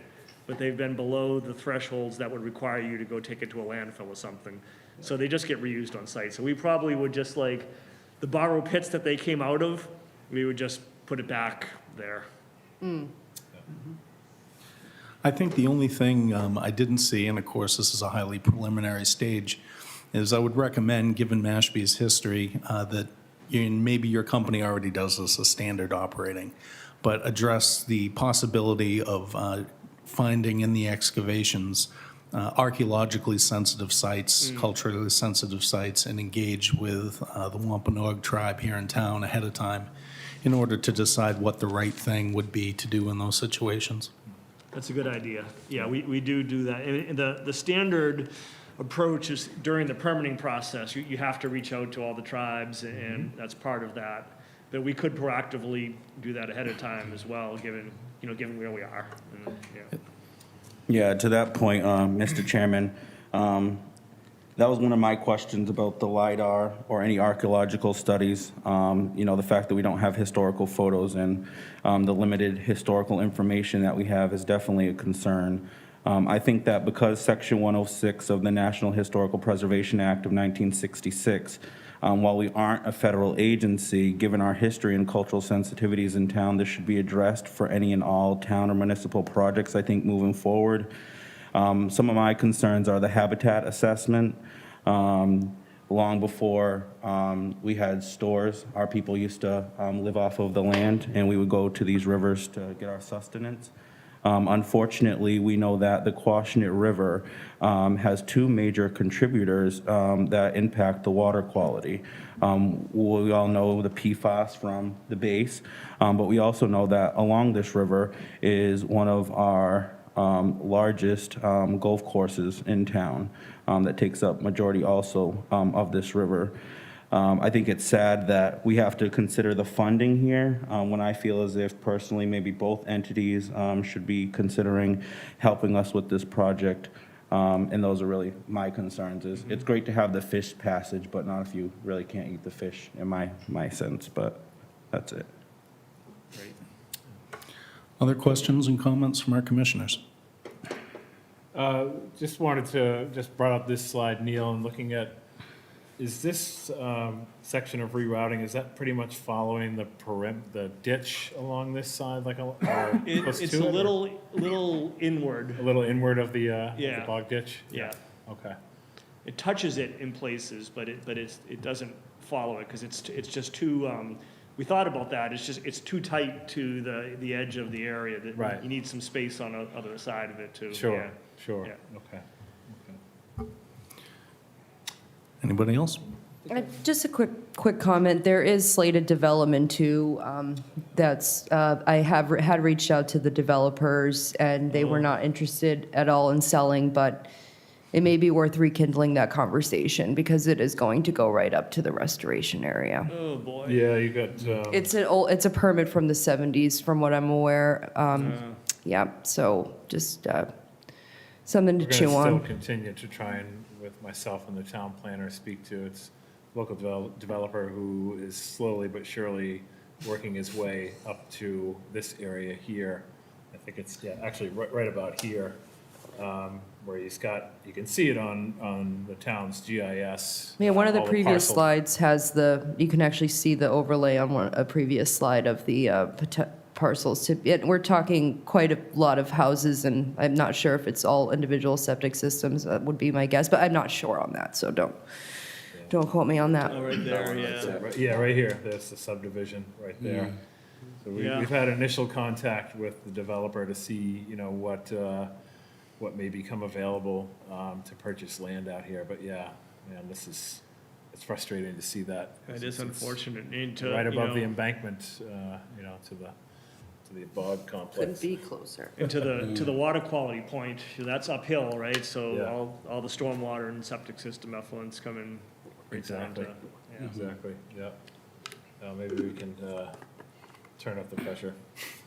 but they've been below the thresholds that would require you to go take it to a landfill or something. So they just get reused on site. So we probably would just like, the borrow pits that they came out of, we would just put it back there. I think the only thing I didn't see, and of course this is a highly preliminary stage, is I would recommend, given Mashpee's history, that maybe your company already does this as standard operating, but address the possibility of finding in the excavations archaeologically sensitive sites, culturally sensitive sites, and engage with the Wampanoag tribe here in town ahead of time in order to decide what the right thing would be to do in those situations. That's a good idea. Yeah, we do that. And the standard approach is during the permitting process, you have to reach out to all the tribes, and that's part of that. But we could proactively do that ahead of time as well, given where we are. And, yeah. Yeah, to that point, Mr. Chairman, that was one of my questions about the Lidar or any archaeological studies. The fact that we don't have historical photos and the limited historical information that we have is definitely a concern. I think that because Section 106 of the National Historical Preservation Act of 1966, while we aren't a federal agency, given our history and cultural sensitivities in town, this should be addressed for any and all town or municipal projects, I think, moving forward. Some of my concerns are the habitat assessment. Long before we had stores, our people used to live off of the land, and we would go to these rivers to get our sustenance. Unfortunately, we know that the Quashnet River has two major contributors that impact the water quality. We all know the PFAS from the base, but we also know that along this river is one of our largest golf courses in town that takes up majority also of this river. I think it's sad that we have to consider the funding here when I feel as if personally maybe both entities should be considering helping us with this project. And those are really my concerns. It's great to have the fish passage, but not if you really can't eat the fish in my sense, but that's it. Great. Other questions and comments from our commissioners? Just wanted to, brought up this slide, Neil, and looking at, is this section of rerouting, is that pretty much following the ditch along this side, like It's a little inward. A little inward of the Yeah. bog ditch? Yeah. Okay. It touches it in places, but it doesn't follow it because it's just too. We thought about that. It's too tight to the edge of the area. That Right. You need some space on the other side of it too. Sure. Yeah. Sure. Yeah. Okay. Anybody else? Just a quick comment. There is slated development too. I had reached out to the developers and they were not interested at all in selling, but it may be worth rekindling that conversation because it is going to go right up to the restoration area. Oh boy. Yeah, you got. It's a permit from the 70s, from what I'm aware. Yeah, so just something to We're chew gonna on. still continue to try and, with myself and the town planner, speak to its local developer who is slowly but surely working his way up to this area here. I think it's, actually right about here, where you can see it on the town's GIS. Yeah, one of the all previous parcels. slides has you can actually see the overlay on a previous slide of the parcels. We're talking quite a lot of houses, and I'm not sure if it's all individual septic systems. That would be my guess, but I'm not sure on that, so don't quote me on that. Oh, right there. Yeah. Yeah, right here. There's the subdivision right there. So Yeah. we've had initial contact with the developer to see, what may become available to purchase land out here. But yeah, man, it's frustrating to see that. It is unfortunate. And to, Right you above the know, embankment, to the bog complex. Couldn't be closer. and to the water quality point, that's uphill, right? So Yeah. all the stormwater and septic system effluents coming right down to, Exactly. yeah. Exactly, yeah. Maybe we can turn up the pressure.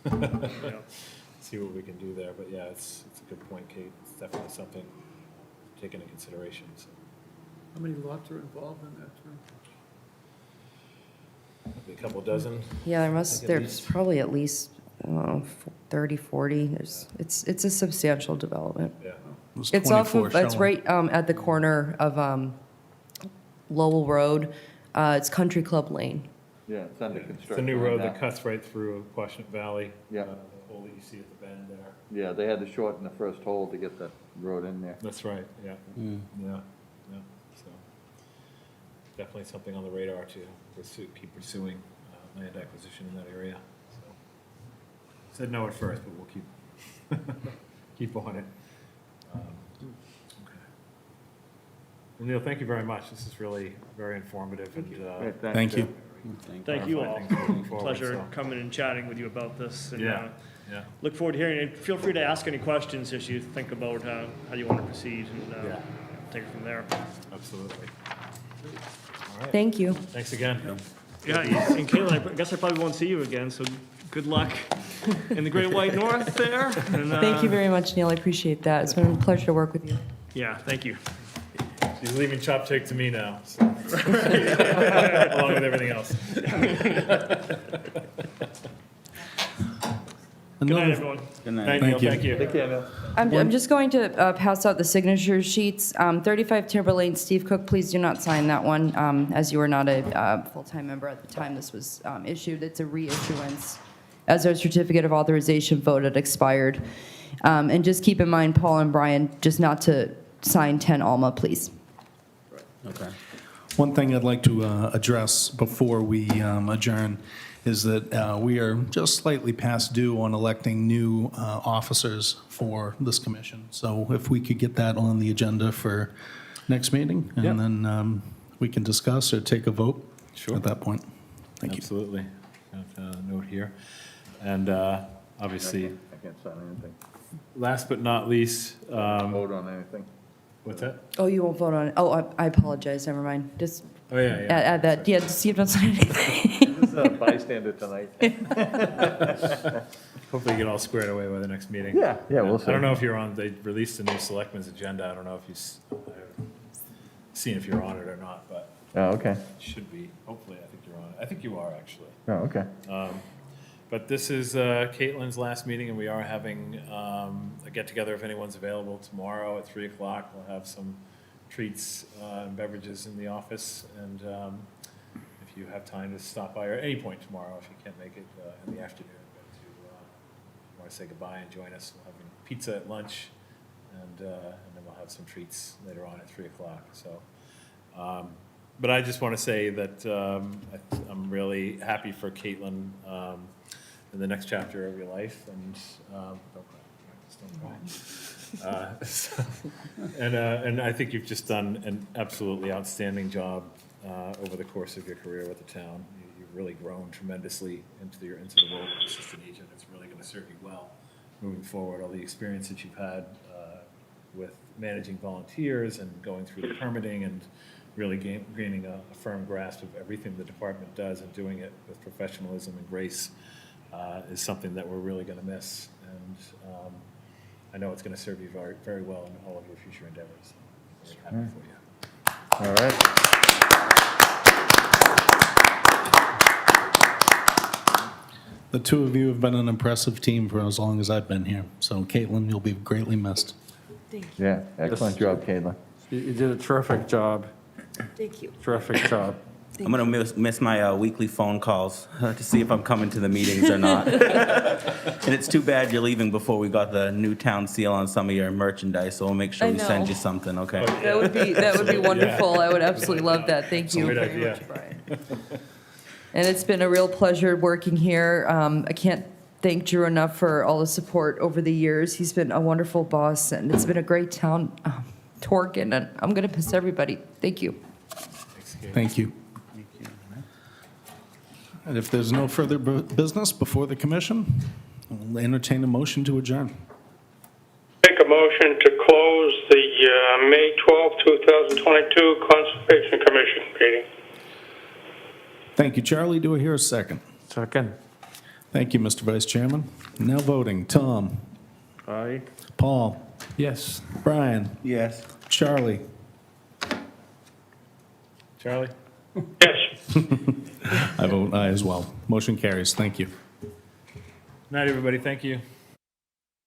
Yeah. See what we can do there, but yeah, it's a good point, Kate. It's definitely something to take into consideration, so. How many lots are involved in that term? Maybe a couple dozen. Yeah, Think at there's least. probably at least, 30, 40. It's a substantial development. Yeah. There's It's off 24 of, it's showing. right at the corner of Lowell Road. It's Country Club Lane. Yeah, it's under construction. It's a new road that now. cuts right through Quashnet Valley. Yeah. The hole that you see at the bend there. Yeah, they had to shorten the first hole to get that road in there. That's right, yeah. Yeah, so definitely something on the radar to keep pursuing land acquisition in that area, so. Said no at first, but we'll keep on it. Okay. Well, Neil, thank you very much. This is really very informative and. Right, Thank you. Thank you all. clarifying things moving forward, Pleasure so. coming and chatting with you about this. And, Yeah, yeah. look forward to hearing it. Feel free to ask any questions as you think about how you want to proceed, and Yeah. take it from there. Absolutely. All right. Thank you. Thanks again. Yeah, and Caitlin, I guess I probably won't see you again, so good luck in the Great White North there. And, Thank you very much, Neil. I appreciate that. It's been a pleasure to work with you. Yeah, thank you. She's leaving Chop Take to me now, so. Along with everything else. Good night, everyone. Good night. Thank you, thank you. Take care now. I'm just going to pass out the signature sheets. 35 Timber Lane, Steve Cook, please do not sign that one, as you were not a full-time member at the time this was issued. It's a reissuance, as our certificate of authorization vote had expired. And just keep in mind, Paul and Brian, just not to sign 10 Alma, please. Okay. One thing I'd like to address before we adjourn is that we are just slightly past due on electing new officers for this commission. So if we could get that on the agenda for next meeting, Yep. and then we can discuss or take a vote Sure. at that point. Thank you. Absolutely. Got a note here. And obviously, I can't sign anything. last but not least, Vote on anything. what's that? Oh, you won't vote on it? Oh, I apologize, never mind. Just Oh, yeah, yeah. add that, yeah, just see if you don't sign anything. This is a bystander tonight. Hopefully you get all squared away by the next meeting. Yeah, we'll see. I don't know if you're on, they released a new selectmen's agenda. I don't know if you've seen if you're on it or not, but Oh, okay. it should be. Hopefully, I think you're on it. I think you are, actually. Oh, okay. But this is Caitlin's last meeting, and we are having a get-together if anyone's available tomorrow at 3 o'clock. We'll have some treats and beverages in the office, and if you have time to stop by, or at any point tomorrow, if you can't make it in the afternoon, but to want to say goodbye and join us. We'll have pizza at lunch, and then we'll have some treats later on at 3 o'clock. So, but I just want to say that I'm really happy for Caitlin in the next chapter of your life, and don't cry, just don't cry. And I think you've just done an absolutely outstanding job over the course of your career with the town. You've really grown tremendously into the role of assistant agent. It's really going to serve you well moving forward. All the experience that you've had with managing volunteers and going through the permitting and really gaining a firm grasp of everything the department does and doing it with professionalism and grace is something that we're really going to miss. And I know it's going to serve you very, very well in all of your future endeavors. I'm very happy for you. All right. The two of you have been an impressive team for as long as I've been here. So Caitlin, you'll be greatly missed. Yeah, excellent job, Caitlin. You did a terrific job, Thank you. terrific job. I'm going to miss my weekly phone calls to see if I'm coming to the meetings or not. And it's too bad you're leaving before we got the new town seal on some of your merchandise, so we'll make sure I we send know. you something, okay? That would be wonderful. I would absolutely love that. Thank you Great very idea. much, Brian. And it's been a real pleasure working here. I can't thank Drew enough for all the support over the years. He's been a wonderful boss, and it's been a great town to work in, and I'm going to miss everybody. Thank you. Thank you. And if there's no further business before the commission, I'll entertain a motion to adjourn. Make a motion to close the May 12, 2022 Conservation Commission meeting. Thank you, Charlie. Do I hear a second? Second. Thank you, Mr. Vice Chairman. Now voting. Tom? Aye. Paul? Yes. Brian? Yes. Charlie? Charlie? Yes. I vote aye as well. Motion carries. Thank you. Night, everybody. Thank you.